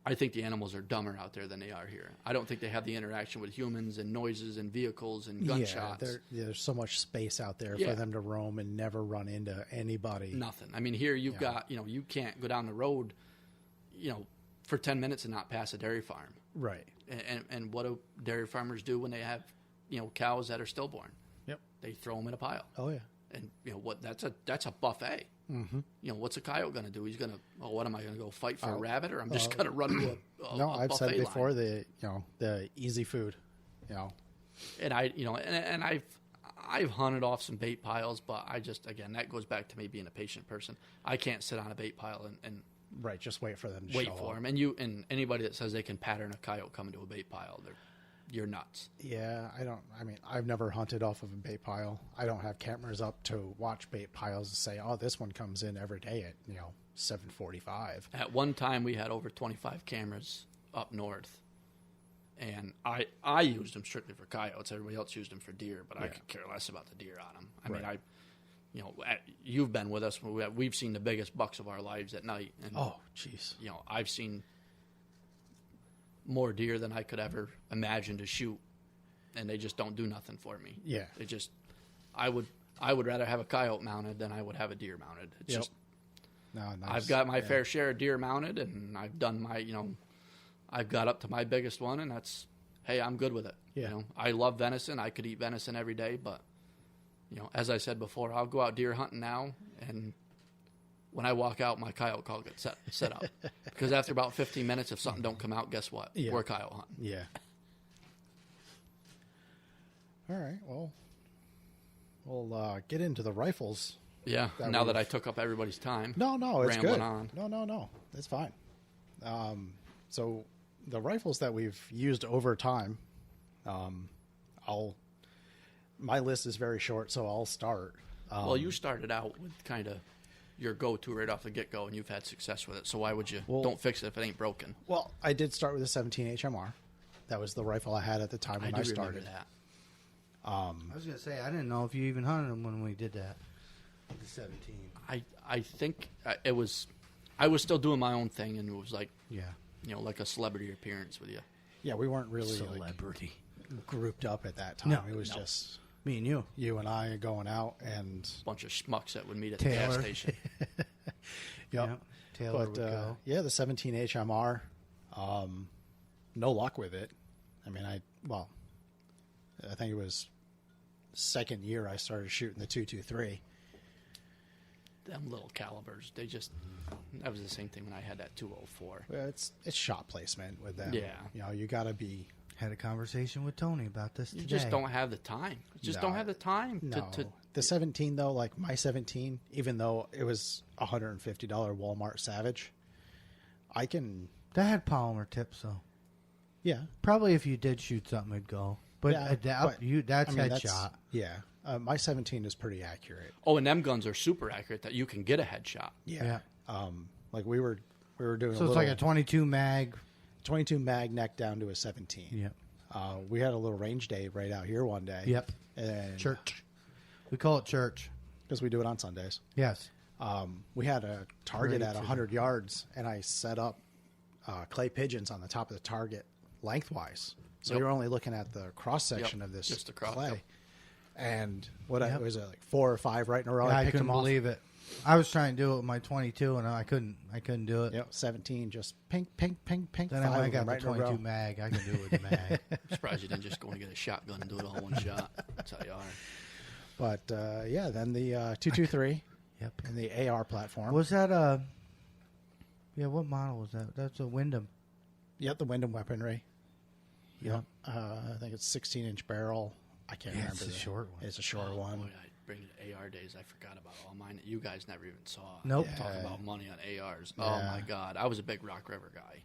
I think the animals are dumber out there than they are here. I don't think they have the interaction with humans and noises and vehicles and gunshots. There's so much space out there for them to roam and never run into anybody. Nothing. I mean, here you've got, you can't go down the road, for 10 minutes and not pass a dairy farm. Right. And what do dairy farmers do when they have, cows that are stillborn? Yep. They throw them in a pile. Oh, yeah. And, that's a buffet. Mm-hmm. What's a coyote going to do? He's going to, what am I going to go fight for a rabbit, or I'm just going to run to a No, a I've said it before, line. the easy food, And I've hunted off some bait piles, but again, that goes back to me being a patient person. I can't sit on a bait pile and right, just wait for them to wait show for up. them. And anybody that says they can pattern a coyote coming to a bait pile, you're nuts. Yeah, I've never hunted off of a bait pile. I don't have cameras up to watch bait piles and say, oh, this one comes in every day at, 7:45. At one time, we had over 25 cameras up north, and I used them strictly for coyotes. Everybody else used them for deer, but I could care less about the deer on them. I mean, you've been with us. We've seen the biggest bucks of our lives at night. And, oh, jeez. I've seen more deer than I could ever imagine to shoot, and they just don't do nothing for me. Yeah. It just, I would rather have a coyote mounted than I would have a deer mounted. It's just, no, nice. I've got my fair share of deer mounted, and I've done my, I've got up to my biggest one, and that's, hey, I'm good with it. Yeah. I love venison. I could eat venison every day, but, as I said before, I'll go out deer hunting now, and when I walk out, my coyote call gets set up. Because after about 15 minutes, if something don't come out, guess what? Yeah. We're coyote hunting. Yeah. All right, well, we'll get into the rifles. Yeah, now that I took up everybody's time. No, it's rambling good. On. No, it's fine. So the rifles that we've used over time, My list is very short, so I'll start. Well, you started out with kind of your go-to right off the get-go, and you've had success with it. So why would you don't fix it if it ain't broken? Well, I did start with a 17 HMR. That was the rifle I had at the time when I started. Remember that. I was going to say, I didn't know if you even hunted them when we did that. The 17. I think it was. I was still doing my own thing, and it was like, Yeah. Like a celebrity appearance with you. Yeah, we weren't really Celebrity. grouped up at that time. No, it was just me and you. and I going out and Bunch of schmucks that would meet at the Taylor. gas station. yep. Taylor would go. Yeah, the 17 HMR. No luck with it. I mean, I think it was second year I started shooting the 223. Them little calibers, that was the same thing when I had that 204. It's shot placement with them. Yeah. You got to be. Had a conversation with Tony about this today. You just don't have the time. Don't have the time No. to The 17 though, like my 17, even though it was $150 Walmart Savage, I can. That had polymer tips, though. Yeah. Probably if you did shoot something, it'd go. But Yeah, that's I mean, headshot. Yeah. My 17 is pretty accurate. Oh, and them guns are super accurate that you can get a headshot. Yeah. Like we were doing. So it's like a 22 mag. 22 mag neck down to a 17. Yep. We had a little range day right out here one day. Yep. And Church. We call it church. because we do it on Sundays. Yes. We had a target Great at 100 yards, and I set up clay pigeons on the top of the target lengthwise. So Yep. you're only looking at the cross section Yep, of this just the cross, clay. yep. And what Yep. was it, like 4 or 5 right in a row? I picked couldn't them off. believe it. I was trying to do it with my 22, and I couldn't do it. Yep, 17, just pink, pink, pink, pink. Then 5 when I of them got right the in a row. 22 mag, I can do it with the mag. I'm surprised you didn't just go and get a shotgun and do it all in one shot. That's how you are. But yeah, then the 223 Yep. and the AR platform. Was that yeah, what model was that? That's a Wyndham. Yep, the Wyndham weaponry. Yep. I think it's 16-inch barrel. I can't Yeah, remember. it's a short one. It's a short one. Boy, I bring it to AR days. I forgot about all mine that you guys never even saw. Nope. Talking Yeah. about money on ARs. Yeah. Oh my God, I was a big Rock River guy.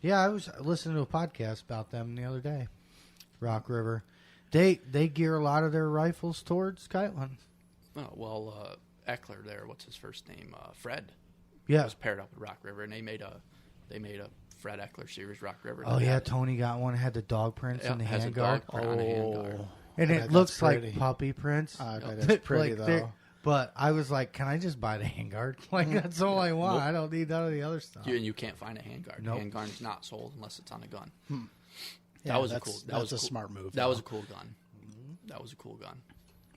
Yeah, I was listening to a podcast about them the other day. Rock River. They gear a lot of their rifles towards kite hunting. Oh, well, Eckler there. What's his first name? Fred. Yeah. Was paired up with Rock River, and they made a Fred Eckler series Rock River. Oh that yeah, had- Tony got one. It had the dog prints yeah, and the has a handguard. dog print on a handguard. And I it bet looks that's like pretty. puppy prints. I bet Yep. it's pretty, Like, they're- though. But I was like, can I just buy the handguard? Like, that's all I want. Nope. I don't need none of the other stuff. And you can't find a handguard. Nope. Handguard's not sold unless it's on a gun. Yeah, that was that's- a cool. That that's was a cool, smart move, That though. was a cool gun. That was a cool gun.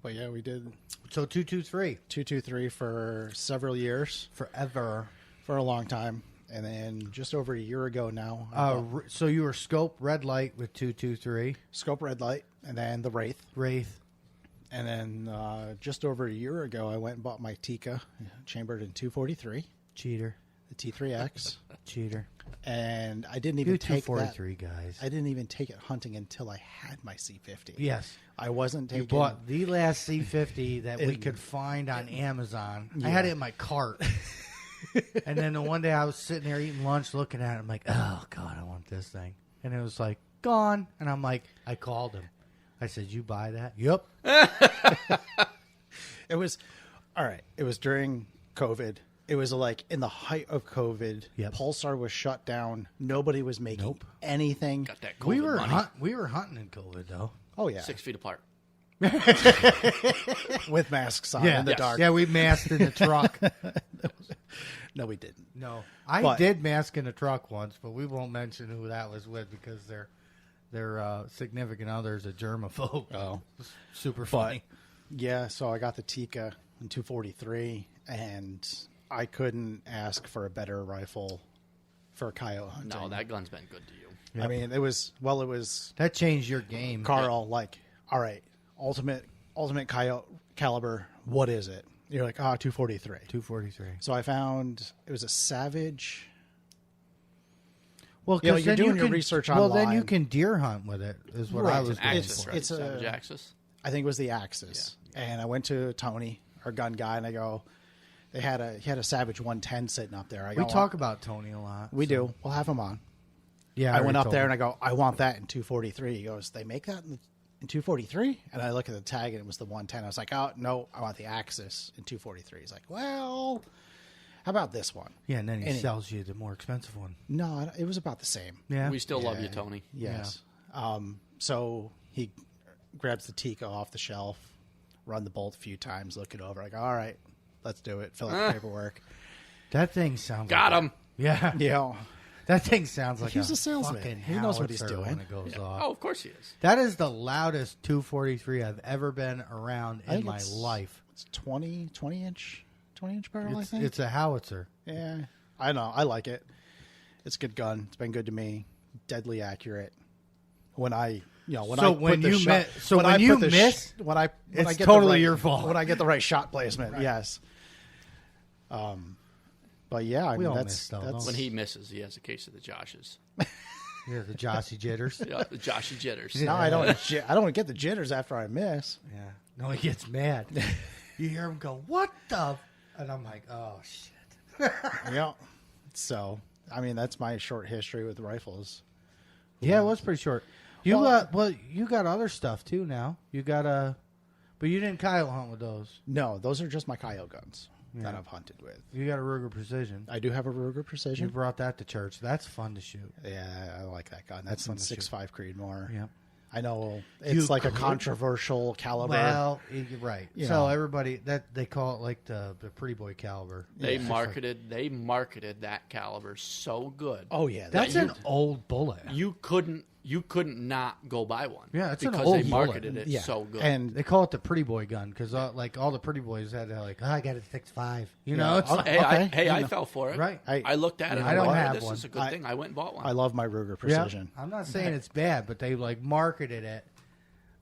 But yeah, we did So 223 223 for several years, forever. for a long time. And then just over a year ago now, I bought So you were scope red light with 223 Scope Red Light, and then the Wraith. Wraith. And then just over a year ago, I went and bought my Tika, chambered in 243, Cheater. the T3X. Cheater. And I didn't You even take that. 243 guys. I didn't even take it hunting until I had my C50. Yes. I wasn't You taking. bought the last C50 that we It- could find on Amazon. I Yeah. had it in my cart. And then the one day I was sitting there eating lunch looking at it. I'm like, oh, God, I want this thing. And it was like, gone. And I'm like, I called him. I said, you buy that? Yep. It was all right. It was during COVID. It was like in the height of COVID. Yep. Pulsar was shut down. Nobody was making anything. Got that COVID We were money. we were hunting in COVID, though. Oh yeah, 6 feet apart. with masks on in the Yes. dark. Yeah, we masked in the truck. No, we didn't. No. I But- did mask in a truck once, but we won't mention who that was with because their significant other's a germaphobe. Oh, Super funny. yeah. So I got the Tika in 243, and I couldn't ask for a better rifle for coyote hunting. No, that gun's been good to you. I mean, it was That changed your game. Carl, like, all right, ultimate coyote caliber. What is it? You're like, 243. 243. So I found it was a Savage. Well, You know, 'cause you're then doing you your can, research Well, then you online. can deer hunt with it. Is what Right, I it's was an going Axis, for. right? it's a- Savage Axis. I think it was the Axis. And I went to Tony, our gun guy, and I go, he had a Savage 110 sitting up there. I We go, talk about Tony a lot. We so- do. We'll have him on. Yeah, I went up told there me. and I go, I want that in 243. He goes, they make that in 243? And I look at the tag and it was the 110. I was like, oh, no, I want the Axis in 243. He's like, well, how about this one? Yeah, and then he And sells you the more expensive one. No, it was about the same. Yeah. We still love you, Tony. Yes. So he grabs the Tico off the shelf, run the bolt a few times, look it over. I go, all right, let's do it. Fill out the paperwork. That thing sounds Got like him. Yeah. You know, That thing sounds like He's a a salesman. fucking He knows what he's howitzer doing. when it goes off. Oh, of course he is. That is the loudest 243 I've ever been around I in think my it's- life. It's 20 inch barrel, I think. It's a howitzer. Yeah, I know. I like it. It's a good gun. It's been good to me. Deadly accurate. When I So put when the you shot, mi- so when when I you put the miss, when I it's get the totally right- your fault. when I get the right shot placement. Yes. But yeah, I We mean all that's miss, though, that's don't When he misses, he has a case of the Joshes. Yeah, the Jossie jitters. Yeah, the Joshy jitters. no, I don't. I don't get the jitters after I miss. Yeah. No, he gets mad. You hear him go, "What the?" And I'm like, "Oh shit." Yeah. So I mean that's my short history with rifles. Yeah, it was pretty short. You got other stuff too now. You got but you didn't coyote hunt with those. No, those are just my coyote guns that Yeah. I've hunted with. You got a Ruger Precision. I do have a Ruger You Precision. brought that to church. That's fun to shoot. Yeah, I like that gun. That's fun in to shoot. 6.5 Creedmoor. Yep. I know it's You like a could- controversial caliber. Well, right. You So know. everybody that they call it like the pretty boy caliber. They Yeah. marketed that caliber so good. Oh yeah, That's that- an old bullet. You couldn't not go buy one. Yeah, it's an because old they bullet. marketed it yeah. so good. And They call it the pretty boy gun because like all the pretty boys had like, I got a 6.5. You know, Yeah. it's Oh, like, hey, you I know. fell for it. Right. I looked at it. I I don't went, have this one. is a good thing. I went and bought one. I love my Ruger yeah, Precision. I'm not saying it's bad, but they like marketed it,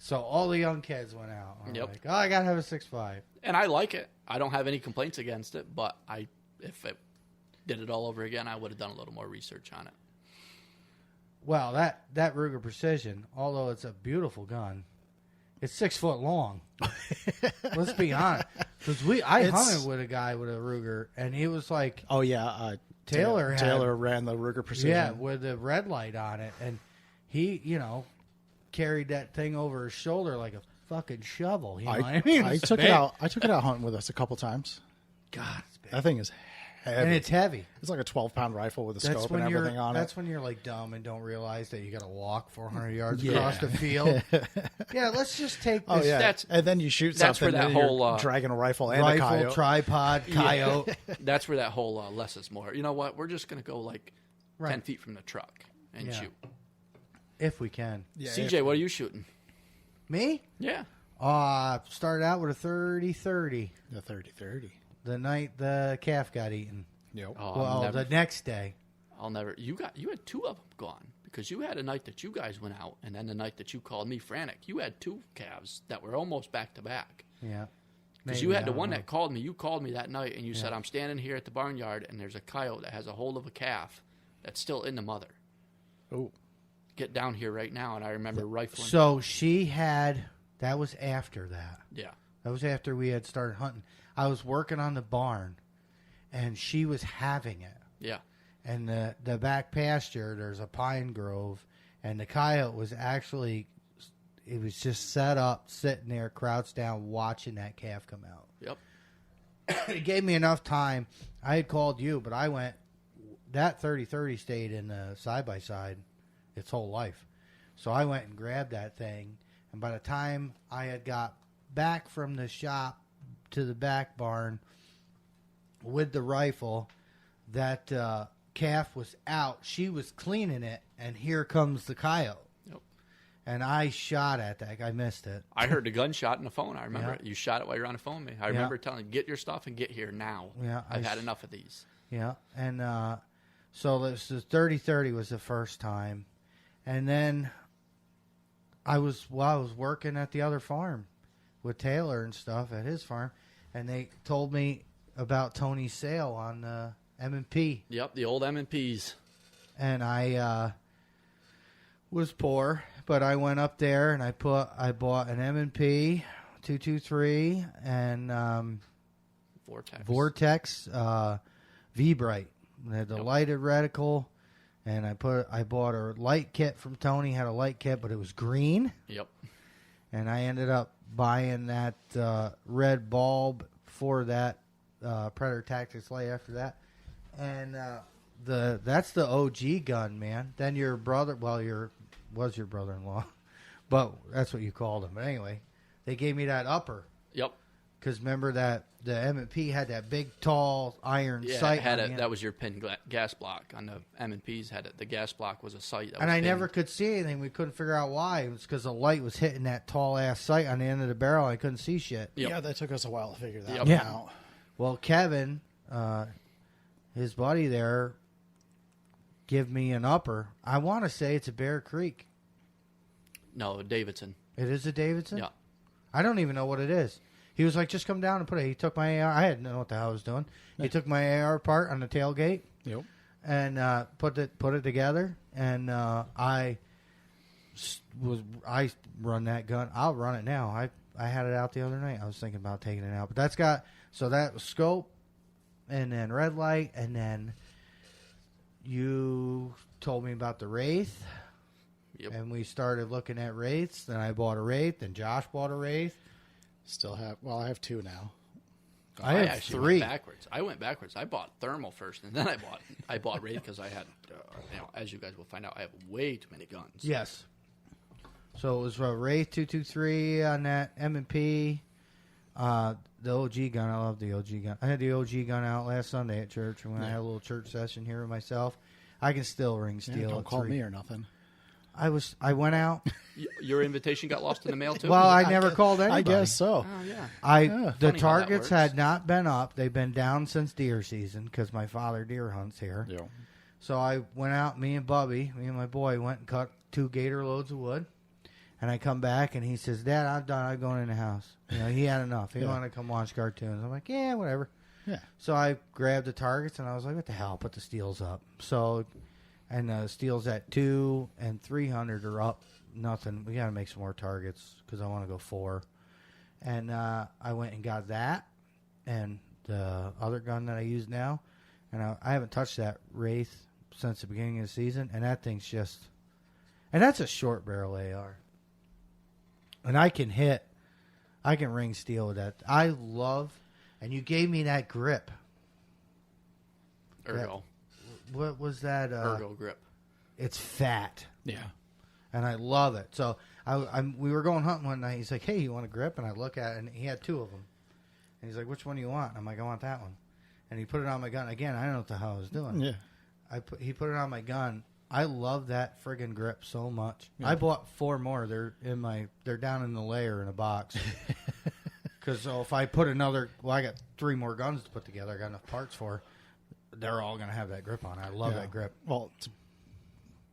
so all the young kids went out. And Yep. Like, oh, I gotta have a 6.5. And I like it. I don't have any complaints against it. But if it did it all over again, I would have done a little more research on it. Well, that Ruger Precision, although it's a beautiful gun, it's 6 foot long. Let's be honest, because I It's- hunted with a guy with a Ruger, and he was like, Oh yeah, Taylor Taylor ran the Ruger Precision. yeah, with the red light on it, and he, carried that thing over his shoulder like a fucking shovel. You know what I mean? I It's took it big. out. I took it out hunting with us a couple times. God, it's big. That thing is heavy. And it's heavy. It's like a 12-pound rifle with a That's scope when and you're. everything on That's it. when you're like dumb and don't realize that you got to walk 400 yards Yeah. across the field. Yeah, let's just take Oh this yeah, That's- and then you shoot that's something. where that and you're whole, dragging a rifle and a rifle, coyote. tripod, coyote. That's where that whole less is more. You know what? We're just going to go like 10 Right. feet from the truck and Yeah. shoot. If we can. Yeah, CJ, what are you shooting? Me? Yeah. Started out with a 30-30 the 30-30. the night the calf got eaten. Yep. Oh, Well, I'll the next day. never. You had two of them gone because you had a night that you guys went out, and then the night that you called me frantic. You had two calves that were almost back to back. Yeah. Because Maybe, you had I the don't one know. that called me. You called me that night, and you said, "I'm standing here at the barnyard, and there's a coyote that has a hold of a calf that's still in the mother. Oh, Get down here right now." And I remember rifling. So she had. That was after that. Yeah. That was after we had started hunting. I was working on the barn, and she was having it. Yeah. And the back pasture, there's a pine grove, and the coyote was actually, it was just set up, sitting there, crouched down, watching that calf come out. Yep. It gave me enough time. I had called you, but I went, that 30-30 stayed in the side-by-side its whole life. So I went and grabbed that thing, and by the time I had got back from the shop to the back barn with the rifle, that calf was out. She was cleaning it, and here comes the coyote. Yep. And I shot at that. I missed it. I heard the gunshot in the phone. I remember Yeah. it. You shot it while you were on the phone with me. I remember telling you, "Get your stuff and get here now." Yeah, I've had enough of these. Yeah, and so this is 30-30 was the first time, and then I was working at the other farm with Taylor and stuff at his farm, and they told me about Tony's sale on M&P, Yep, the old M&Ps. and I was poor, but I went up there and I bought an M&P 223 and Vortex. Vortex V-Bright. They had the lighted reticle, And I bought a light kit from Tony. Had a light kit, but it was green. Yep. And I ended up buying that red bulb for that Predator Tactics light after that. And that's the OG gun, man. Then your brother, was your brother-in-law, but that's what you called him. But anyway, they gave me that upper. Yep. Because remember that the M&P had that big, tall iron sight. That was your pin gas block on the M&Ps. Had it. The gas block was a sight. And I never could see anything. We couldn't figure out why. It was because the light was hitting that tall ass sight on the end of the barrel. I couldn't see shit. Yep. Yeah, that took us a while to figure that out. Well, Kevin, his buddy there, give me an upper. I want to say it's a Bear Creek. No, Davidson. It is a Davidson? Yeah. I don't even know what it is. He was like, just come down and put it. He took my AR. I didn't know what the hell I was doing. He took my AR apart on the tailgate. Yep. And put it together. And I run that gun. I'll run it now. I had it out the other night. I was thinking about taking it out. But that was scope and then red light. And then you told me about the Wraith. Yep. And we started looking at Wraiths. Then I bought a Wraith. Then Josh bought a Wraith. I have 2 now. I have actually 3. Went backwards. I went backwards. I bought thermal first, and then I bought Wraith because I had, as you guys will find out, I have way too many guns. Yes. So it was a Wraith 223 on that M&P. The OG gun. I love the OG gun. I had the OG gun out last Sunday at church, and when I had a little church session here with myself, I can still ring steel. Yeah, don't at call 3. me or nothing. I went out. Your invitation got lost in the mail too. Well, I never called anybody. I guess so. Oh yeah. The Funny how targets that works. had not been up. They've been down since deer season because my father deer hunts here. Yeah. So I went out. Me and my boy, went and cut 2 gator loads of wood. And I come back and he says, "Dad, I'm done. I'm going in the house." He had enough. He wanted to come watch cartoons. I'm like, "Yeah, whatever." Yeah. So I grabbed the targets and I was like, "What the hell? Put the steels up." So. And the steels at 2 and 300 are up. Nothing. We got to make some more targets because I want to go 4. And I went and got that and the other gun that I use now. And I haven't touched that Wraith since the beginning of the season. And that thing's just... And that's a short barrel AR. And I can ring steel with that. I love... And you gave me that grip. Ergo. What was that? Ergo grip. It's fat. Yeah. And I love it. So we were going hunting one night. He's like, "Hey, you want a grip?" And I look at it, and he had 2 of them. And he's like, "Which one do you want?" I'm like, "I want that one." And he put it on my gun. Again, I don't know what the hell I was doing. Yeah. He put it on my gun. I love that friggin' grip so much. Yeah. I bought 4 more. They're down in the layer in a box. Because if I put I got 3 more guns to put together. I got enough parts for. They're all going to have that grip on. I love that grip. Well,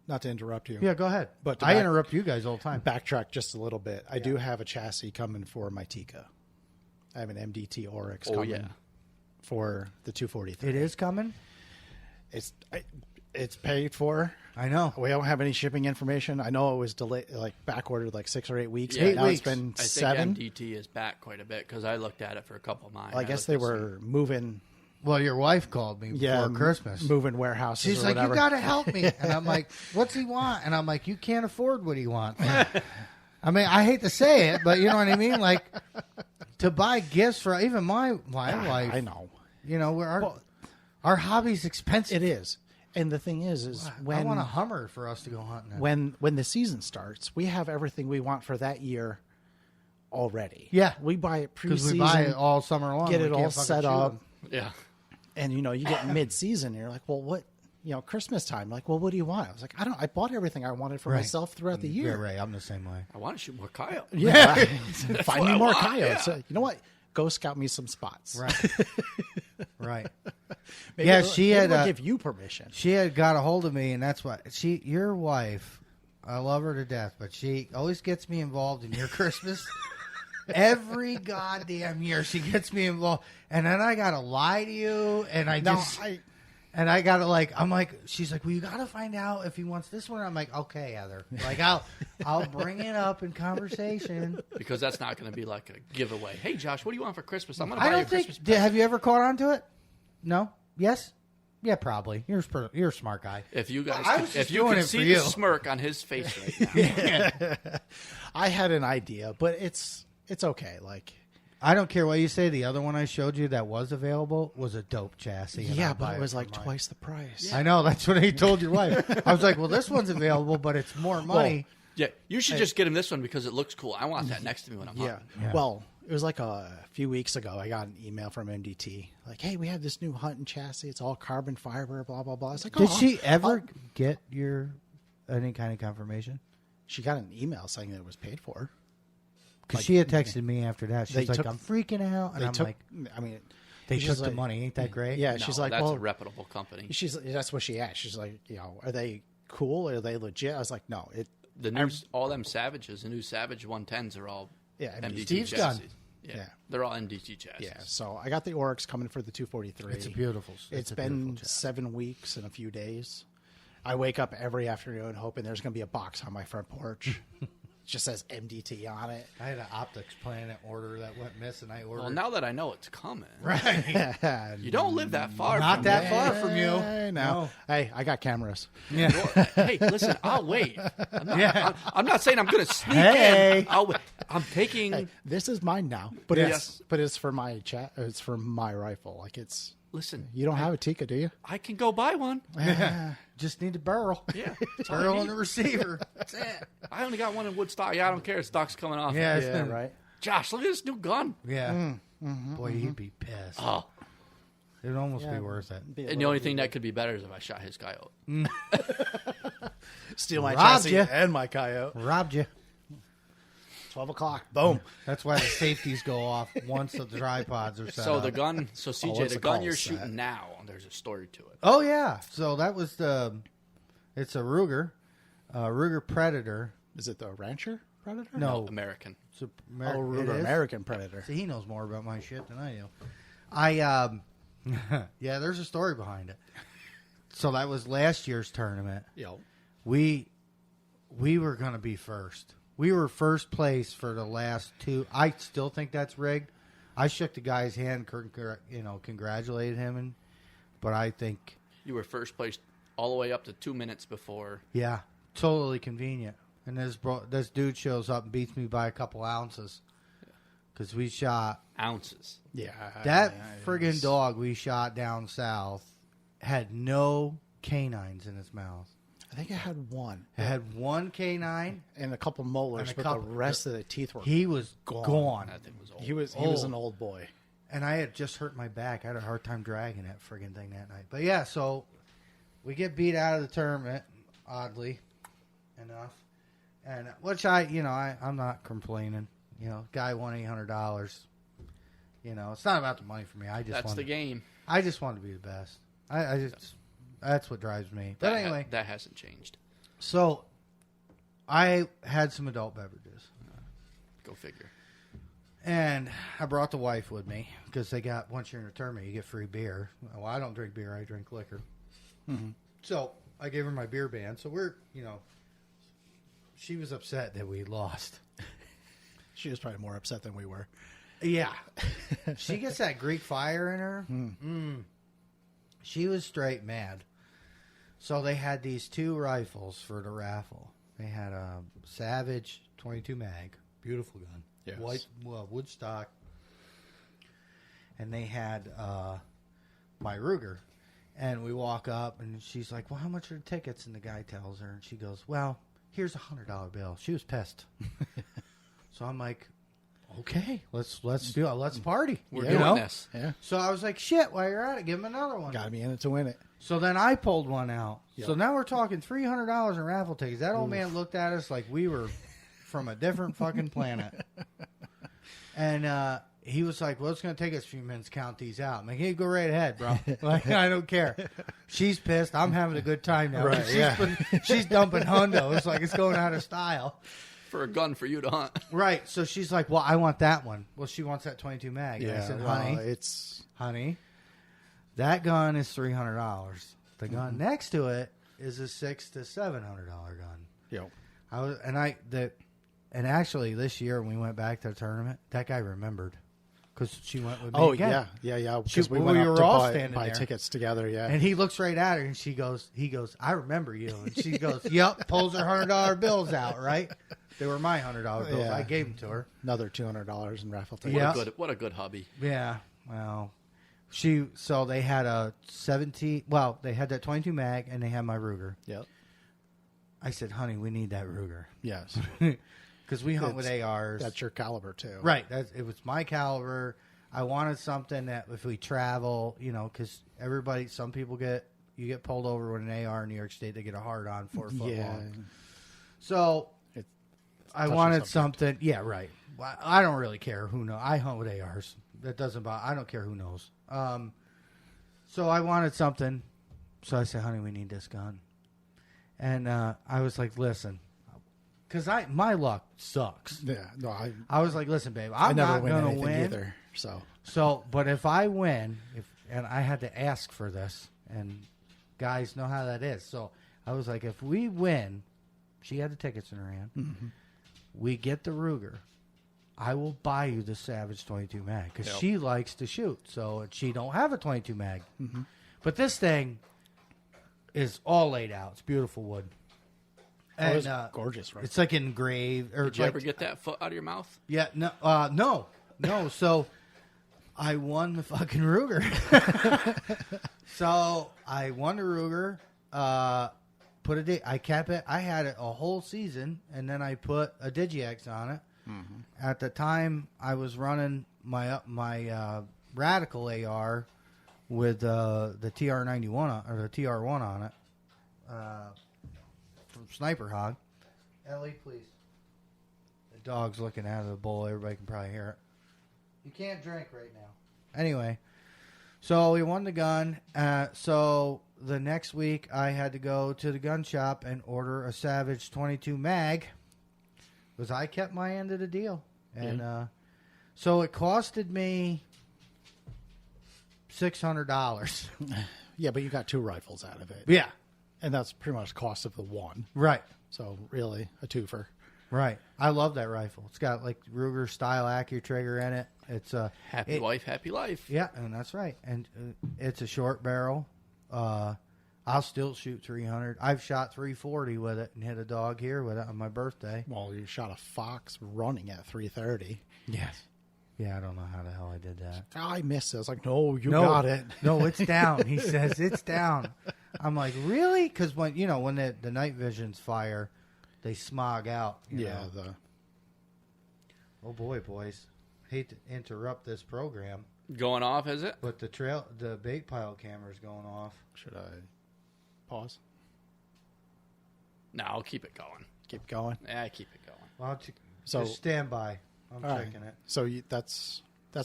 not to interrupt you. Yeah, go ahead. But I interrupt you guys all the time. Backtrack just a little bit. I do have a chassis coming for my Tika. I have an MDT Oryx coming for the 243. It is coming? It's paid for. I know. We don't have any shipping information. I know it was delayed, back ordered 6 or 8 weeks. Yeah, but now 8 it's been I 7. think MDT is back quite a bit because I looked at it for a couple of mine. I guess they were moving. Well, your wife called me before Christmas. Moving warehouses. She's or like, whatever. "You got to help me." And I'm like, "What's he want?" And I'm like, "You can't afford what he wants." I mean, I hate to say it, but you know what I mean? Like, to buy gifts for even my wife. I know. Our hobby's expensive. It is. And the thing is when I want a Hummer for us to go hunting. When the season starts, we have everything we want for that year already. Yeah. We buy it because preseason. we buy it all summer long. Get We it can't all fucking set shoot up. 'em. Yeah. And you get mid-season, and you're like, well, what? Christmas time. Like, well, what do you want? I was like, I bought everything I wanted for myself throughout the year. Yeah, right. I'm the same way. I want to shoot more coyote. Yeah, find me what I more want, coyotes. yeah. You know what? Go scout me some spots. Right. Right. Maybe Yeah, maybe we'll give you permission. She had got a hold of me, and that's why your wife, I love her to death, but she always gets me involved in your Christmas. Every goddamn year she gets me involved, and then I gotta lie to you, and I gotta I'm like, she's like, well, you gotta find out if he wants this one. I'm like, okay, Heather, like I'll bring it up in conversation Because that's not going to be like a giveaway. Hey, Josh, what do you want for Christmas? I'm going to I buy you don't a think. Christmas present. Have you ever caught on to it? No. Yes. Yeah, probably. You're a smart guy. If you guys, I was just if you doing could it for see you. the smirk on his face right now, I had an idea, but it's okay. Like, I don't care what you say. The other one I showed you that was available was a dope chassis. and yeah, I'll buy but it was for like mine. twice the price. I know. That's what he told your wife. I was like, well, this one's available, but it's more money. yeah, you should just get him this one because it looks cool. I want that next to me when I'm Yeah. hunting. Yeah. Well, it was like a few weeks ago. I got an email from MDT. Like, hey, we have this new hunting chassis. It's all carbon fiber, blah, blah, blah. It's like, Did oh, she ever get any kind of confirmation? She got an email saying that it was paid for. Because she had texted me after that. They She's like, took- I'm freaking out. And They I'm took, like, I mean, they she's took the like- money. Ain't that great? Yeah, No, she's like, that's well, a reputable company. that's what she asked. She's like, are they cool? Are they legit? I was like, no. The new, all them Savages, the new Savage 110s are all Yeah, MDT Steve's chassis. gun. Yeah. They're all MDT chassis. Yeah, so I got the Oryx coming for the 243. It's a beautiful. It's a been beautiful chassis. 7 weeks and a few days. I wake up every afternoon hoping there's going to be a box on my front porch. It just says MDT on it. I had an Optics Planet order that went missing. I ordered. Well, now that I know it's coming, right. you don't live that far. Not from that me. far from you. No. No. Hey, I got cameras. Yeah. Hey, listen, I'll wait. I'm not saying I'm going to sneak Hey. in. I'll wait. I'm taking. Hey, this is mine now, but Yes. it's for my chat. It's for my rifle. Like Listen, you don't have a Tika, do you? I can go buy one. Just need to barrel. Yeah, that's all I Barrel need. in the receiver. That's it. I only got one in wood stock. Yeah, I don't care. Stock's coming off. Yeah, it's Yeah, been, right. Josh, look at this new gun. Yeah. Boy, he'd be pissed. Oh, It'd almost be worth it. and the only thing that could be better is if I shot his coyote. Steal my Robbed chassis ya. and my coyote. Robbed you. 12 o'clock. Boom. That's why the safeties go off once the tripods are set So up. the gun, so CJ, what's the the gun call you're set? shooting now, there's a story to it. Oh yeah. So that was it's a Ruger Predator. Is it the Rancher Predator? No, American. it's a Oh, It Ruger is? American Predator. See, he knows more about my shit than I do. Yeah, there's a story behind it. So that was last year's tournament. Yo. We were going to be first. We were first place for the last two. I still think that's rigged. I shook the guy's hand, congratulated him, but I think, You were first place all the way up to 2 minutes before. yeah, totally convenient. And this dude shows up and beats me by a couple ounces because we shot. Ounces. Yeah. That it friggin' was- dog we shot down south had no canines in his mouth. I think I had one. It had one canine. And a couple molars, And a but couple- the rest of the teeth were He was gone. That thing was old. He was old. an old boy. And I had just hurt my back. I had a hard time dragging that friggin' thing that night. But yeah, so we get beat out of the tournament, oddly enough. And which I'm not complaining. Guy won $800. It's not about the money for me. That's the game. I just want to be the best. That's what drives me. But anyway, that hasn't changed. so I had some adult beverages. Go figure. And I brought the wife with me because they got, once you're in a tournament, you get free beer. Well, I don't drink beer. I drink liquor. Mm-hmm. So I gave her my beer band. So she was upset that we lost. She was probably more upset than we were. Yeah. She gets that Greek fire in her. She was straight mad. So they had these two rifles for the raffle. They had a Savage 22 mag. Beautiful gun. Yes. White, wood stock. And they had my Ruger. And we walk up, and she's like, well, how much are the tickets? And the guy tells her, and she goes, well, here's a $100 bill. She was pissed. So I'm like, okay, let's do it. Let's party. We're You doing know? this. Yeah. So I was like, shit, while you're at it, give him another one. Got to be in it to win it. So then I pulled one out. Yep. So now we're talking $300 in raffle tickets. That old man looked at us like we were from a different fucking planet. And he was like, well, it's going to take us a few minutes to count these out. I'm like, hey, go right ahead, bro. Like, I don't care. She's pissed. I'm having a good time now. Right, She's dumping hundos like it's going out of style. For a gun for you to hunt. Right. So she's like, well, I want that one. Well, she wants that 22 mag. And I said, honey, that gun is $300. The gun next to it is a $600 to $700 gun. Yo. And actually this year when we went back to the tournament, that guy remembered, because she went with me Oh again. yeah. She- Because we we went were up to all buy standing there. tickets together. Yeah. And he looks right at her, and he goes, I remember you. And she goes, yep, pulls her $100 bills out, right? They were my $100 bills. Yeah. I gave them to her. Another $200 in raffle tickets. Yeah. What a good hubby. Yeah, well, so they had a 17, they had that 22 mag, and they had my Ruger. Yep. I said, honey, we need that Ruger. Yes. Because we hunt with ARs. That's your caliber too. Right. It was my caliber. I wanted something that if we travel, because some people you get pulled over with an AR in New York State, they get a hard on 4 foot long. So I wanted something. Yeah, right. Well, I don't really care who knows. I hunt with ARs. That doesn't bother. I don't care who knows. So I wanted something. So I said, honey, we need this gun. And I was like, listen, because my luck sucks. Yeah. No, I was like, listen, babe, I I'm never not win going to anything win. either. So, but if I win, and I had to ask for this, and guys know how that is. So I was like, if we win, she had the tickets in her hand. Mm-hmm. We get the Ruger. I will buy you the Savage 22 mag because she likes to shoot. So she don't have a 22 mag, but this thing is all laid out. It's beautiful wood. And, it's gorgeous, right? It's like engraved. Or Did you ever get that foot out of your mouth? Yeah, no. So I won the fucking Ruger. So I won the Ruger. I kept it. I had it a whole season, and then I put a DigiX on it. Mm-hmm. At the time, I was running my Radical AR with the TR91 or the TR1 on it from Sniper Hog. Ellie, please. The dog's looking out of the bowl. Everybody can probably hear it. You can't drink right now. Anyway, so we won the gun. So the next week, I had to go to the gun shop and order a Savage 22 mag. Because I kept my end of the deal. And so it costed me $600. Yeah, but you got 2 rifles out of it. Yeah. And that's pretty much the cost of the one. Right. So really, a twofer. Right. I love that rifle. It's got like Ruger style AccuTrigger in it. It's a happy wife, happy life. Yeah, and that's right. And it's a short barrel. I'll still shoot 300. I've shot 340 with it and hit a dog here with it on my birthday. Well, you shot a fox running at 330. Yes. Yeah, I don't know how the hell I did that. I missed it. I was like, no, you got it. No, it's down. He says it's down. I'm like, really? Because when the night visions fire, they smog out. You know? Oh boy, boys! Hate to interrupt this program. Going off, is it? But the bait pile camera's going off. Should I pause? No, I'll keep it going. Keep going. Yeah, keep it going. Why don't you just stand by? I'm checking it. So that's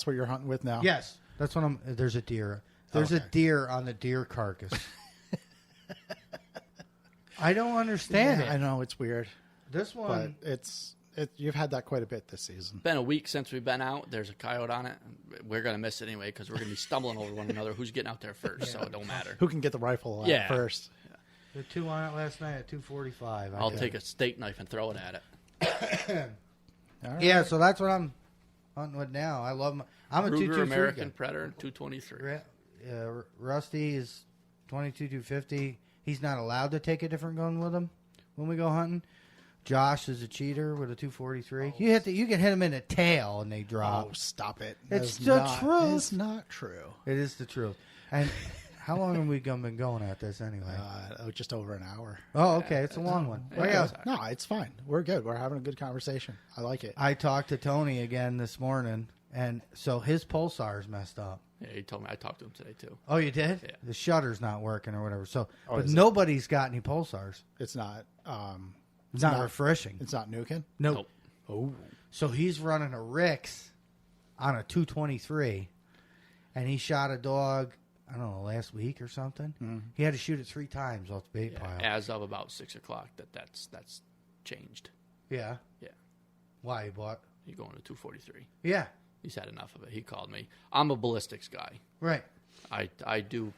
what you're hunting with now? Yes, that's what I'm. There's a deer. There's a deer on the deer carcass. I don't understand it. I know it's weird. This one, but you've had that quite a bit this season. Been a week since we've been out. There's a coyote on it. We're gonna miss it anyway because we're gonna be stumbling over one another. Who's getting out there first? So it don't matter. Who can get the rifle out first? the 2 on it last night at 245. I'll take a steak knife and throw it at it. Right. Yeah, so that's what I'm hunting with now. I love I'm a Ruger 223 American guy. Predator 223. Rusty is 22-250. He's not allowed to take a different gun with him when we go hunting. Josh is a cheater with a 243. You can hit him in the tail and they drop. Oh, stop it! It's the truth. It's not true. It is the truth. And how long have we been going at this anyway? Just over an hour. Oh, okay. It's a long one. Well, yeah. No, it's fine. We're good. We're having a good conversation. I like it. I talked to Tony again this morning, and so his pulsar's messed up. Yeah, he told me. I talked to him today too. Oh, you did? Yeah. The shutter's not working or whatever. So, but is it? nobody's got any pulsars. It's not. It's not refreshing. It's not nuking. Nope. Oh, So he's running a Rix on a 223, and he shot a dog, I don't know, last week or something. Mm-hmm. He had to shoot it 3 times off the bait pile. As of about 6 o'clock, that's changed. Yeah. Yeah. Why, he bought? He going to 243. Yeah. He's had enough of it. He called me. I'm a ballistics guy. Right. I do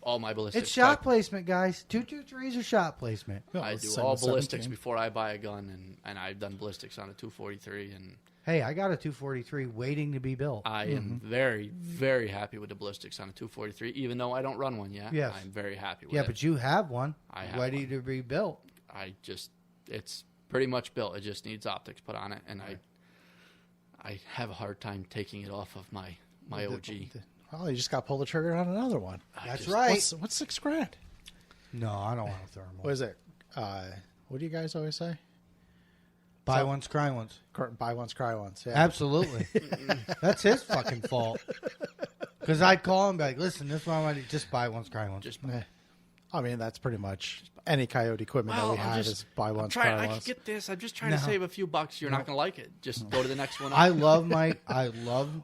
all my ballistics. It's shot placement, guys. 223s are shot placement. I do all ballistics before I buy a gun, and I've done ballistics on a 243, and Hey, I got a 243 waiting to be built. I am very, very happy with the ballistics on a 243, even though I don't run one yet. Yes. I'm very happy with Yeah, it. but you have one I have ready one. to be built. It's pretty much built. It just needs optics put on it, and I have a hard time taking it off of my OG. Well, you just got to pull the trigger on another one. That's right. What's $6,000? No, I don't want a thermal. What is it? What do you guys always say? Buy once, cry once. Buy once, cry once. Yeah. Absolutely. That's his fucking fault. Because I'd call him and be like, listen, this one, I just buy once, cry once. Just I mean, that's pretty much any coyote equipment that we have is buy once, cry I once. can get this. I'm just trying No. to save a few bucks. You're not going to like it. Just go to the next one. I love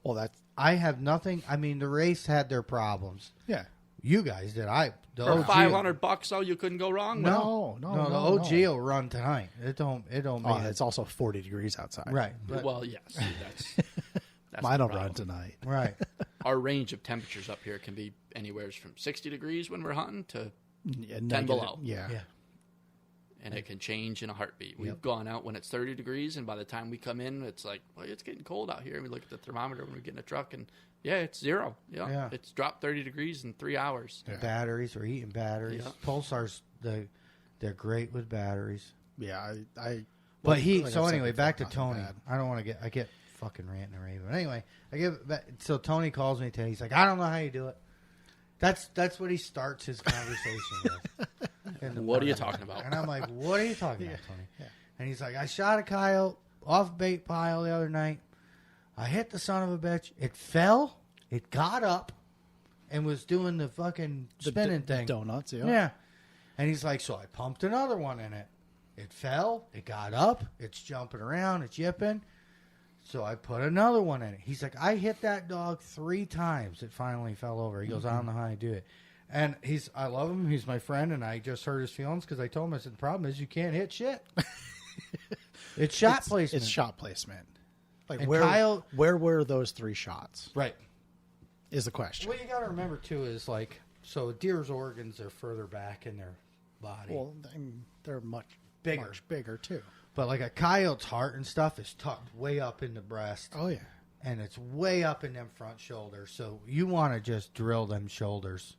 Well, that's I have nothing. I mean, the race had their problems. yeah. You guys did. The For OG $500, though, you couldn't go wrong. with it? No, the OG will run tonight. It don't Oh, mean it's also 40 degrees outside. right. But, Well, yes. That's Mine the will problem. run tonight. right. Our range of temperatures up here can be anywhere from 60 degrees when we're hunting to Yeah, 10 below. Yeah. Yeah. and it can change in a heartbeat. We've gone out when it's 30 degrees, and by the time we come in, it's like, well, it's getting cold out here. And we look at the thermometer when we get in the truck, and yeah, it's 0. Yeah. It's dropped 30 degrees in 3 hours. Yeah. Batteries, we're eating batteries. Yeah. Pulsar's they're great with batteries. Yeah, I But like I've so said anyway, before, back to nothing Tony. bad. I don't want to I get fucking ranting and raving. But anyway, so Tony calls me today. He's like, I don't know how you do it. That's what he starts his conversation with. in the What are you morning. talking about? And I'm like, what are you talking about, Tony? Yeah. And he's like, I shot a coyote off a bait pile the other night. I hit the son of a bitch. It fell. It got up and was doing the fucking spinning thing. Donuts, yeah. Yeah. And he's like, so I pumped another one in it. It fell. It got up. It's jumping around. It's yipping. So I put another one in it. He's like, I hit that dog 3 times. It finally fell over. He goes, I don't know how I do it. And I love him. He's my friend. And I just hurt his feelings because I told him, I said, the problem is you can't hit shit. It's shot placement. It's shot placement. Like And where were those 3 shots? Right. Is the question. What you got to remember, too, is like, so deer's organs are further back in their body. Well, I mean, they're much Bigger. bigger too. But like a coyote's heart and stuff is tucked way up in the breast. Oh yeah. And it's way up in them front shoulders. So you want to just drill them shoulders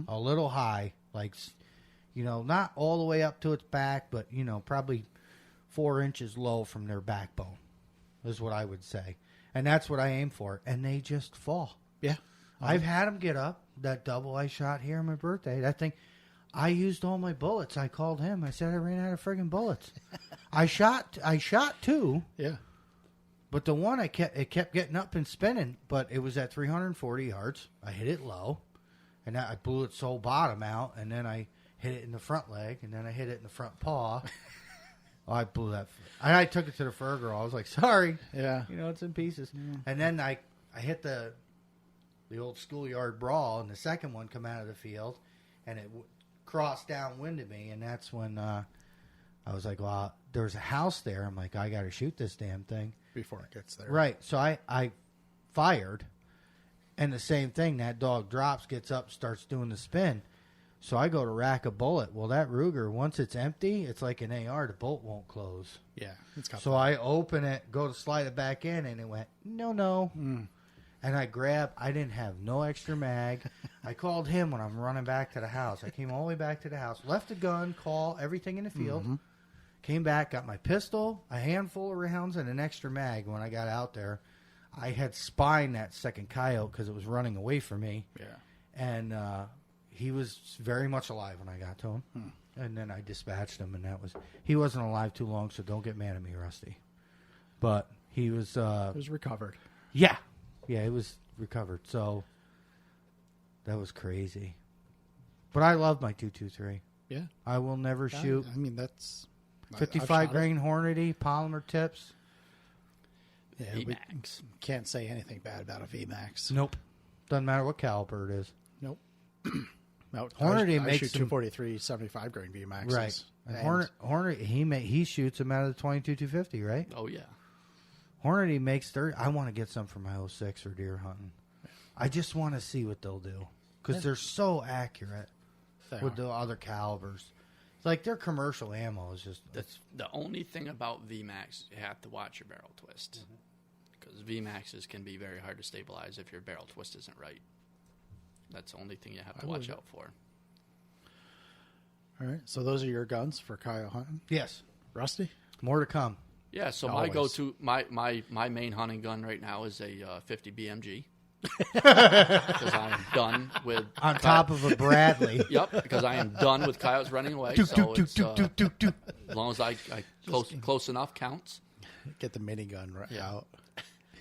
a little high, like, not all the way up to its back, but, probably 4 inches low from their backbone is what I would say. And that's what I aim for. And they just fall. Yeah. I've had them get up. That double I shot here on my birthday, that thing, I used all my bullets. I called him. I said I ran out of friggin' bullets. I shot 2. Yeah. But the one it kept getting up and spinning, but it was at 340 yards. I hit it low, and I blew its whole bottom out, and then I hit it in the front leg, and then I hit it in the front paw. I blew that. And I took it to the fur girl. I was like, sorry. Yeah. It's in pieces. And then I hit the old schoolyard brawl, and the second one come out of the field, and it crossed downwind of me, and that's when I was like, well, there's a house there. I'm like, I got to shoot this damn thing. Before it gets there. Right. So I fired, and the same thing. That dog drops, gets up, starts doing the spin. So I go to rack a bullet. Well, that Ruger, once it's empty, it's like an AR. The bolt won't close. Yeah. It's got So I open it, go to slide it back in, and it went, no. And I didn't have no extra mag. I called him when I'm running back to the house. I came all the way back to the house, left the gun, call, everything in the field. Came back, got my pistol, a handful of rounds, and an extra mag. When I got out there, I had spined that second coyote because it was running away from me. Yeah. And he was very much alive when I got to him. And then I dispatched him, and he wasn't alive too long, so don't get mad at me, Rusty. But he was... It was recovered. Yeah. Yeah, it was recovered. So that was crazy. But I love my 223. Yeah. I will never shoot. I mean, that's... I've 55 shot it. grain Hornady, polymer tips. Yeah, we VMAX. can't say anything bad about a VMAX. Nope. Doesn't matter what caliber it is. Nope. No, Hornady I makes shoot some- 243 75 grain VMAXs. Right. And And Hornady, he shoots them out of the 22 250, right? Oh, yeah. Hornady makes 30. I want to get some for my 06 for deer hunting. I just want to see what they'll do because they're so accurate they with are. the other calibers. It's like their commercial ammo is just The only thing about VMAX, you have to watch your barrel twist. because VMAXs can be very hard to stabilize if your barrel twist isn't right. That's the only thing you have to watch out for. All right. So those are your guns for coyote hunting? Yes. Rusty? More to come. Yeah, so Always. my go-to, my main hunting gun right now is a 50 BMG. Because I am done with... On top of a Bradley. Yep, because I am done with coyotes running away. So it's, as long as I close enough counts. Get the minigun out.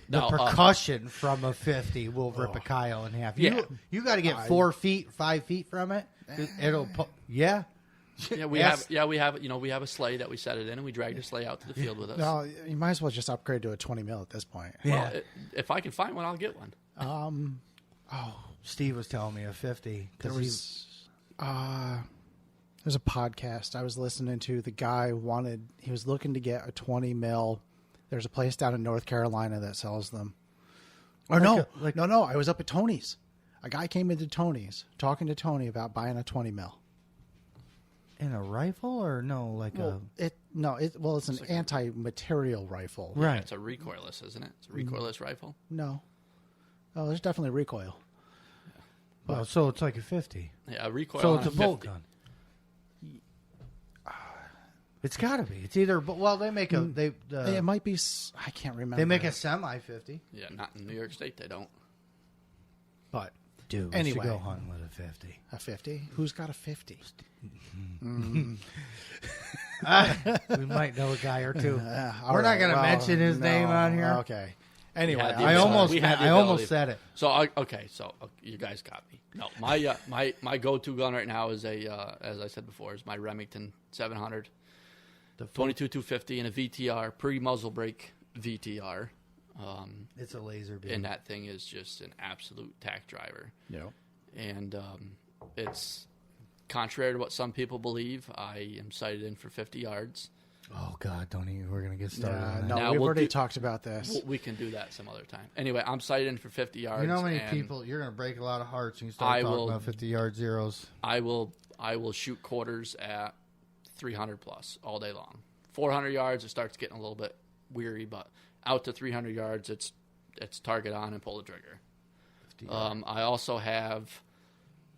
The No, percussion from a 50 will rip a coyote in half. Yeah. You got to get 4 feet, 5 feet from it. It'll... Yeah. Yeah, we have. We have a sleigh that we set it in, and we drag the sleigh out to the field with us. No, you might as well just upgrade to a 20 mil at this point. Yeah. Well, if I can find one, I'll get one. Steve was telling me a 50. There's a podcast I was listening to. The guy he was looking to get a 20 mil. There's a place down in North Carolina that sells them. Or no, I was up at Tony's. A guy came into Tony's talking to Tony about buying a 20 mil. In a rifle or no? Like it's an anti-material rifle. Right. It's a recoilless, isn't it? It's a recoilless rifle. No. Oh, there's definitely recoil. Well, so it's like a 50. Yeah, a recoil. So on it's a bolt gun. It's got to be. It's either. Well, they make a. It might be. I can't remember. They make a semi 50. Yeah, not in New York State. They don't. But dude, anyway, we should go hunting with a 50. A 50? Who's got a 50? We might know a guy or two. We're not going to mention his name on here. Okay. Anyway, I almost said it. So you guys got me. No, my go-to gun right now is as I said before, is my Remington 700, the 22-250 and a VTR pre-muzzle brake VTR. It's a laser beam, and that thing is just an absolute tack driver. Yeah, and it's contrary to what some people believe. I am sighted in for 50 yards. Oh God, don't even. We're gonna get started. On no, that. we've already talked about this. We can do that some other time. Anyway, I'm sighted in for 50 yards. You know how many people you're gonna break a lot of hearts when you start talking about 50-yard zeros. I will shoot quarters at 300 plus all day long. 400 yards, it starts getting a little bit weary, but out to 300 yards, it's target on and pull the trigger. I also have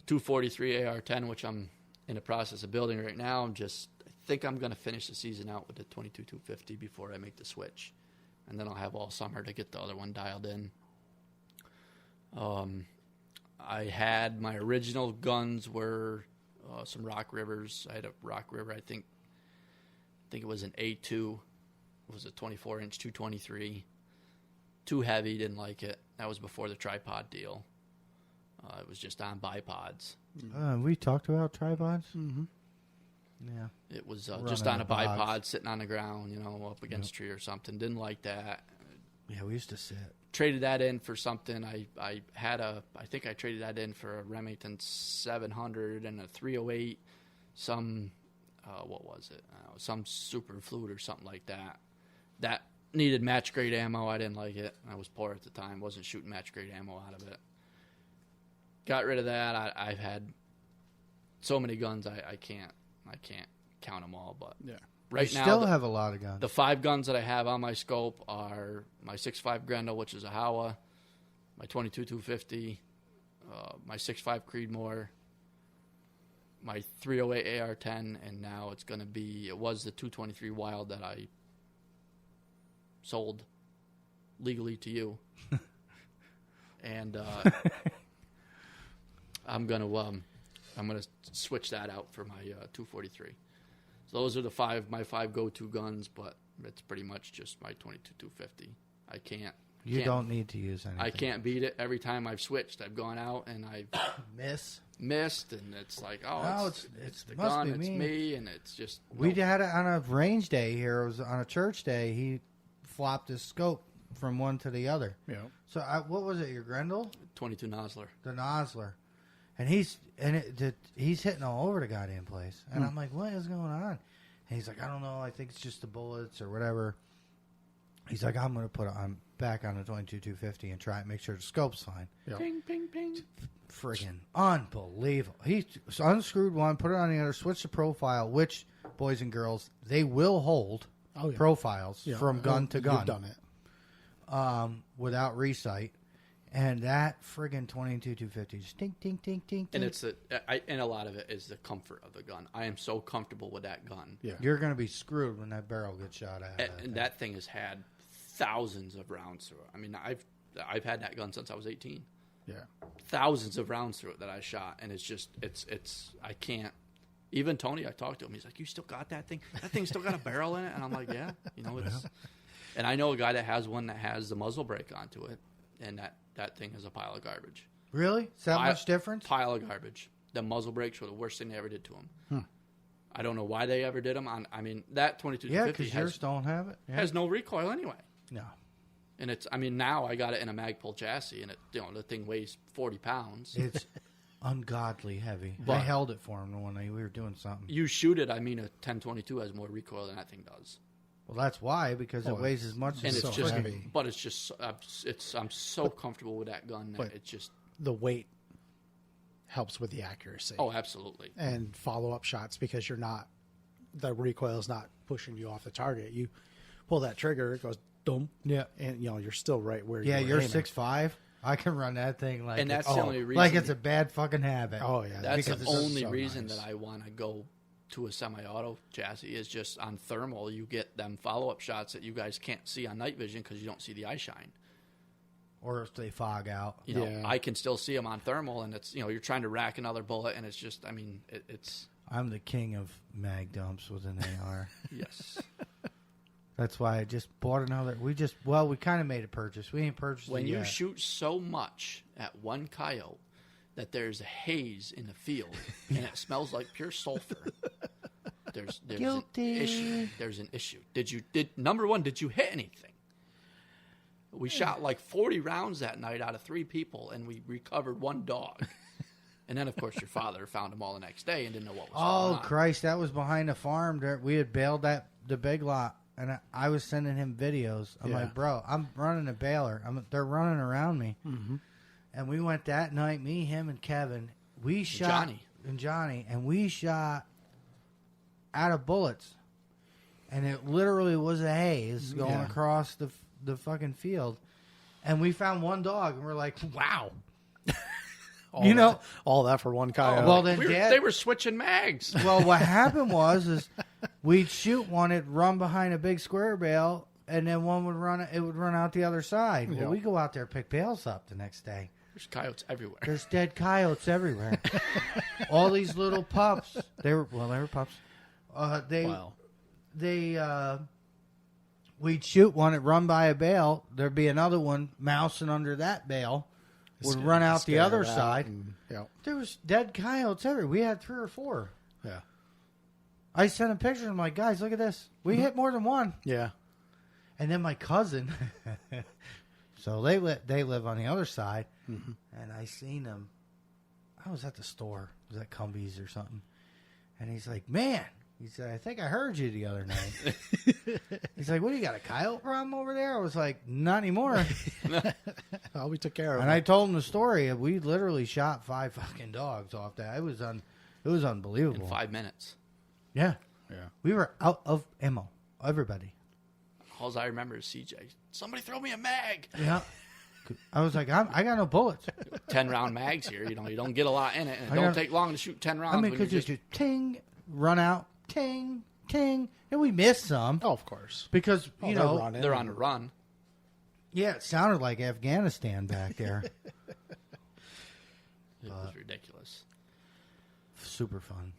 243 AR-10, which I'm in the process of building right now. I think I'm going to finish the season out with the 22-250 before I make the switch, and then I'll have all summer to get the other one dialed in. I had my original guns were some Rock Rivers. I had a Rock River, I think it was an A2. It was a 24-inch 223. Too heavy, didn't like it. That was before the tripod deal. It was just on bipods. We talked about tripods. Mm-hmm. Yeah. It was just on a bipod, sitting on the ground, up against a tree or something. Didn't like that. Yeah, we used to sit. Traded that in for something. I think I traded that in for a Remington 700 and a 308. Some, what was it? Some super flute or something like that. That needed match grade ammo. I didn't like it. I was poor at the time. Wasn't shooting match grade ammo out of it. Got rid of that. I've had so many guns. I can't count them all. But yeah, right now, still have a lot of guns. The 5 guns that I have on my scope are my 6.5 Grendel, which is a Howa, my 22-250, my 6.5 Creedmoor, my 308 AR-10, and now it was the 223 Wild that I sold legally to you. And I'm gonna switch that out for my 243. So those are my 5 go-to guns, but it's pretty much just my 22-250. I can't. You don't need to use anything. I can't beat it. Every time I've switched, I've gone out and I've missed, and it's like, it's the gun, it's me, and it's just. We had it on a range day here. It was on a church day. He flopped his scope from one to the other. Yeah. So what was it? Your Grendel? 22 Nosler. The Nosler, and he's hitting all over the goddamn place. And I'm like, what is going on? And he's like, I don't know. I think it's just the bullets or whatever. He's like, I'm going to put it back on the 22-250 and try and make sure the scope's fine. Yep. Ping, ping, ping. Friggin' unbelievable. He unscrewed one, put it on the other, switched the profile, which, boys and girls, they will hold profiles from gun to gun. You've done it. without resight. And that friggin' 22-250 just ding, ding, ding, ding, ding. And a lot of it is the comfort of the gun. I am so comfortable with that gun. Yeah. You're going to be screwed when that barrel gets shot at. And that thing has had thousands of rounds through it. I mean, I've had that gun since I was 18. Yeah. Thousands of rounds through it that I shot, and it's I can't. Even Tony, I talked to him. He's like, "You still got that thing? That thing's still got a barrel in it?" And I'm like, "Yeah, it's." And I know a guy that has one that has the muzzle brake onto it, and that thing is a pile of garbage. Really? Is that much difference? Pile of garbage. The muzzle brakes were the worst thing they ever did to him. I don't know why they ever did them. I mean, that 22-250 yeah, because yours don't have it. Yeah. Has no recoil anyway. No. And now I got it in a Magpul chassis, and the thing weighs 40 pounds. It's ungodly heavy. But I held it for him when we were doing something. You shoot it. I mean, a 1022 has more recoil than that thing does. Well, that's why, because it weighs as much and as it's so just heavy. But it's just I'm so comfortable with that gun that it's just the weight helps with the accuracy. Oh, absolutely. And follow-up shots, because the recoil is not pushing you off the target. You pull that trigger, it goes dum. Yeah. And you're still right where you're aiming. 6'5". I can run that thing like and that's the only reason. Like it's a bad fucking habit. Oh yeah, that's the only so reason nice. that I want to go to a semi-auto chassis is just on thermal. You get them follow-up shots that you guys can't see on night vision because you don't see the eye shine. Or if they fog out. I can still see them on thermal, and it's you're trying to rack another bullet, and it's just it's. I'm the king of mag dumps with an AR. Yes. That's why I just bought another. We kind of made a purchase. We ain't purchased When it you yet. shoot so much at one coyote that there's a haze in the field and it smells like pure sulfur, there's Guilty. an issue. There's an issue. Number one, did you hit anything? We shot like 40 rounds that night out of 3 people, and we recovered 1 dog. And then, of course, your father found them all the next day and didn't know what was going on. Oh, Christ. That was behind the farm. We had bailed the big lot, and I was sending him videos. I'm like, bro, I'm running a baler. They're running around me. Mm-hmm. And we went that night, me, him, and Kevin. We shot. Johnny. And we shot out of bullets. And it literally was a haze going across the fucking field. And we found 1 dog, and we're like, wow. all that for 1 coyote. Well, then they were switching mags. Well, what happened is we'd shoot one, it'd run behind a big square bale, and then one would run out the other side. Well, we go out there, pick bales up the next day. There's coyotes everywhere. There's dead coyotes everywhere. All these little pups. They were pups. We'd shoot one, it'd run by a bale. There'd be another one mousing under that bale. Would run out the other side. There was dead coyotes everywhere. We had 3 or 4. Yeah. I sent a picture. I'm like, guys, look at this. We hit more than 1. Yeah. And then my cousin, so they live on the other side, and I seen them. I was at the store. It was at Cumbies or something. And he's like, man. He said, I think I heard you the other night. He's like, what, you got a coyote problem over there? I was like, not anymore. Well, we took care of it. And I told him the story. We literally shot 5 fucking dogs off that. It was unbelievable. In 5 minutes. Yeah. Yeah. We were out of ammo. Everybody. All I remember is CJ. Somebody throw me a mag. Yeah. I was like, I got no bullets. 10-round mags here. You don't get a lot in it. And it don't take long to shoot 10 rounds. I mean, because you just ting, run out, ting, ting. And we missed some. Oh, of course. Because, they're on the run. Yeah, it sounded like Afghanistan back there. It was ridiculous. Super fun.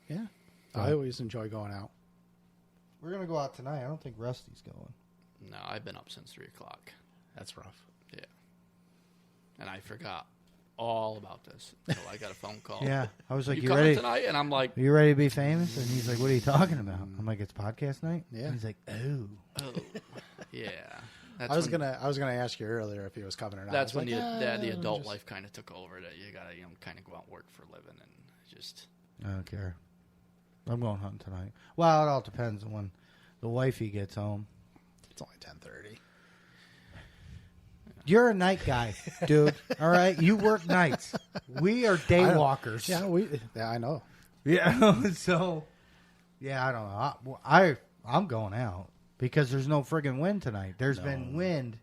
Yeah. I always enjoy going out. We're going to go out tonight. I don't think Rusty's going. No, I've been up since 3 o'clock. That's rough. Yeah. And I forgot all about this until I got a phone call. Yeah. I was like, you you coming ready tonight? And I'm like, are you ready to be famous? And he's like, what are you talking about? I'm like, it's podcast night? Yeah. And he's like, oh. yeah. I was gonna ask you earlier if he was coming or not. That's when like, the adult life kind of took over. That you gotta kind of go out and work for a living and just. I don't care. I'm going hunting tonight. Well, it all depends on when the wifey gets home. It's only 10:30. You're a night guy, dude. All right, you work nights. We are day walkers. Yeah, I know. Yeah. So, yeah, I don't know. I'm going out. because there's no friggin' wind tonight. There's been wind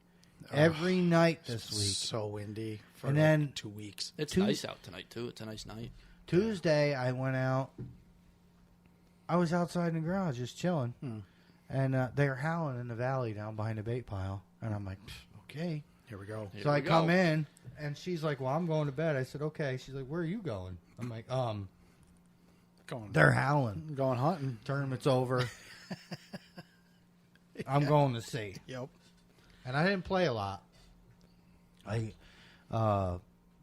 every night this week. So windy for And then 2 weeks. It's nice out tonight, too. It's a nice night. Tuesday, I went out. I was outside in the garage just chilling. And they were howling in the valley down behind the bait pile. And I'm like, okay. Here we go. So I come in, and she's like, well, I'm going to bed. I said, okay. She's like, where are you going? I'm like, they're howling. Going hunting. Tournament's over. I'm going to see. Yep. And I didn't play a lot. I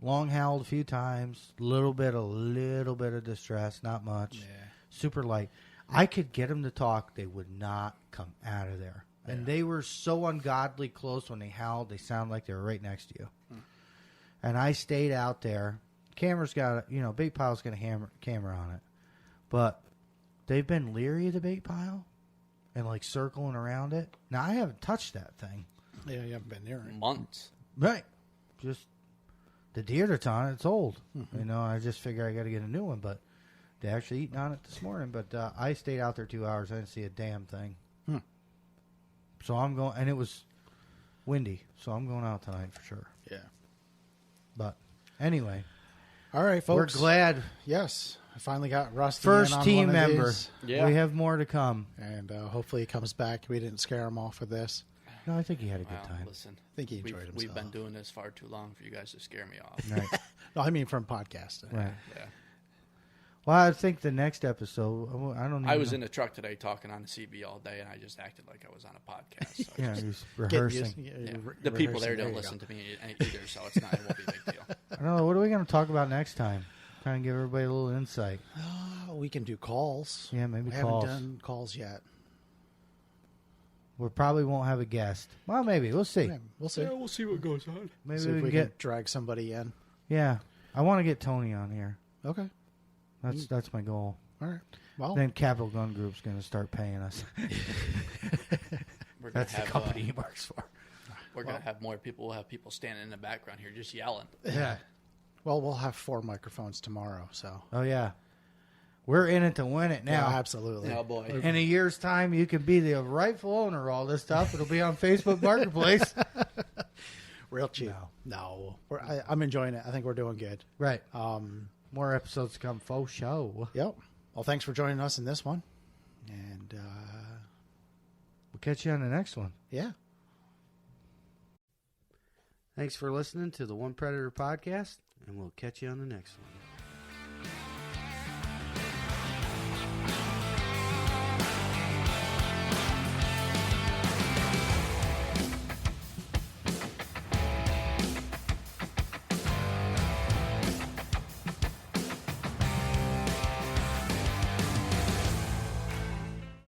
long howled a few times. Little bit of distress, not much. Yeah. Super light. I could get them to talk. They would not come out of there. And they were so ungodly close when they howled. They sounded like they were right next to you. And I stayed out there. Camera's got, bait pile's got a camera on it. But they've been leery of the bait pile and like circling around it. Now, I haven't touched that thing. Yeah, you haven't been near it. Months. Right. Just the deer that's on it, it's old. I just figure I got to get a new one. But they actually eating on it this morning. But I stayed out there 2 hours. I didn't see a damn thing. So I'm going, and it was windy. So I'm going out tonight for sure. Yeah. But anyway. All right, folks. We're glad. Yes. I finally got Rusty First in on team one of member. these. Yeah. We have more to come. And hopefully he comes back. We didn't scare him off with this. No, I think he had a good time. Listen, I think he enjoyed himself. We've been doing this far too long for you guys to scare me off. Right. No, I mean from podcasting. Right. Yeah. Well, I think the next episode, I don't know. I was in the truck today talking on the CB all day, and I just acted like I was on a podcast. So Yeah, he was rehearsing. The people there don't listen to me either, so it won't be a big deal. I don't know. What are we going to talk about next time? Trying to give everybody a little insight. We can do calls. Yeah, maybe we calls. haven't done calls yet. We probably won't have a guest. Well, maybe. We'll see. Yeah, we'll see. Yeah, we'll see what goes on. Maybe See if we we can can drag somebody in. Yeah. I want to get Tony on here. Okay. That's my goal. All right. Well, Then Capital Gun Group's going to start paying us. That's the company he works for. We're going to have more people. We'll have people standing in the background here just yelling. Yeah. well, we'll have 4 microphones tomorrow. So. Oh, yeah. We're in it to win it now. Yeah, absolutely. Oh, boy. In a year's time, you can be the rightful owner of all this stuff. It'll be on Facebook Marketplace. Real cheap. No. I'm enjoying it. I think we're doing good. Right. More episodes to come. Faux show. Yep. Well, thanks for joining us in this one. And, We'll catch you on the next one. yeah. Thanks for listening to the One Predator podcast, and we'll catch you on the next one.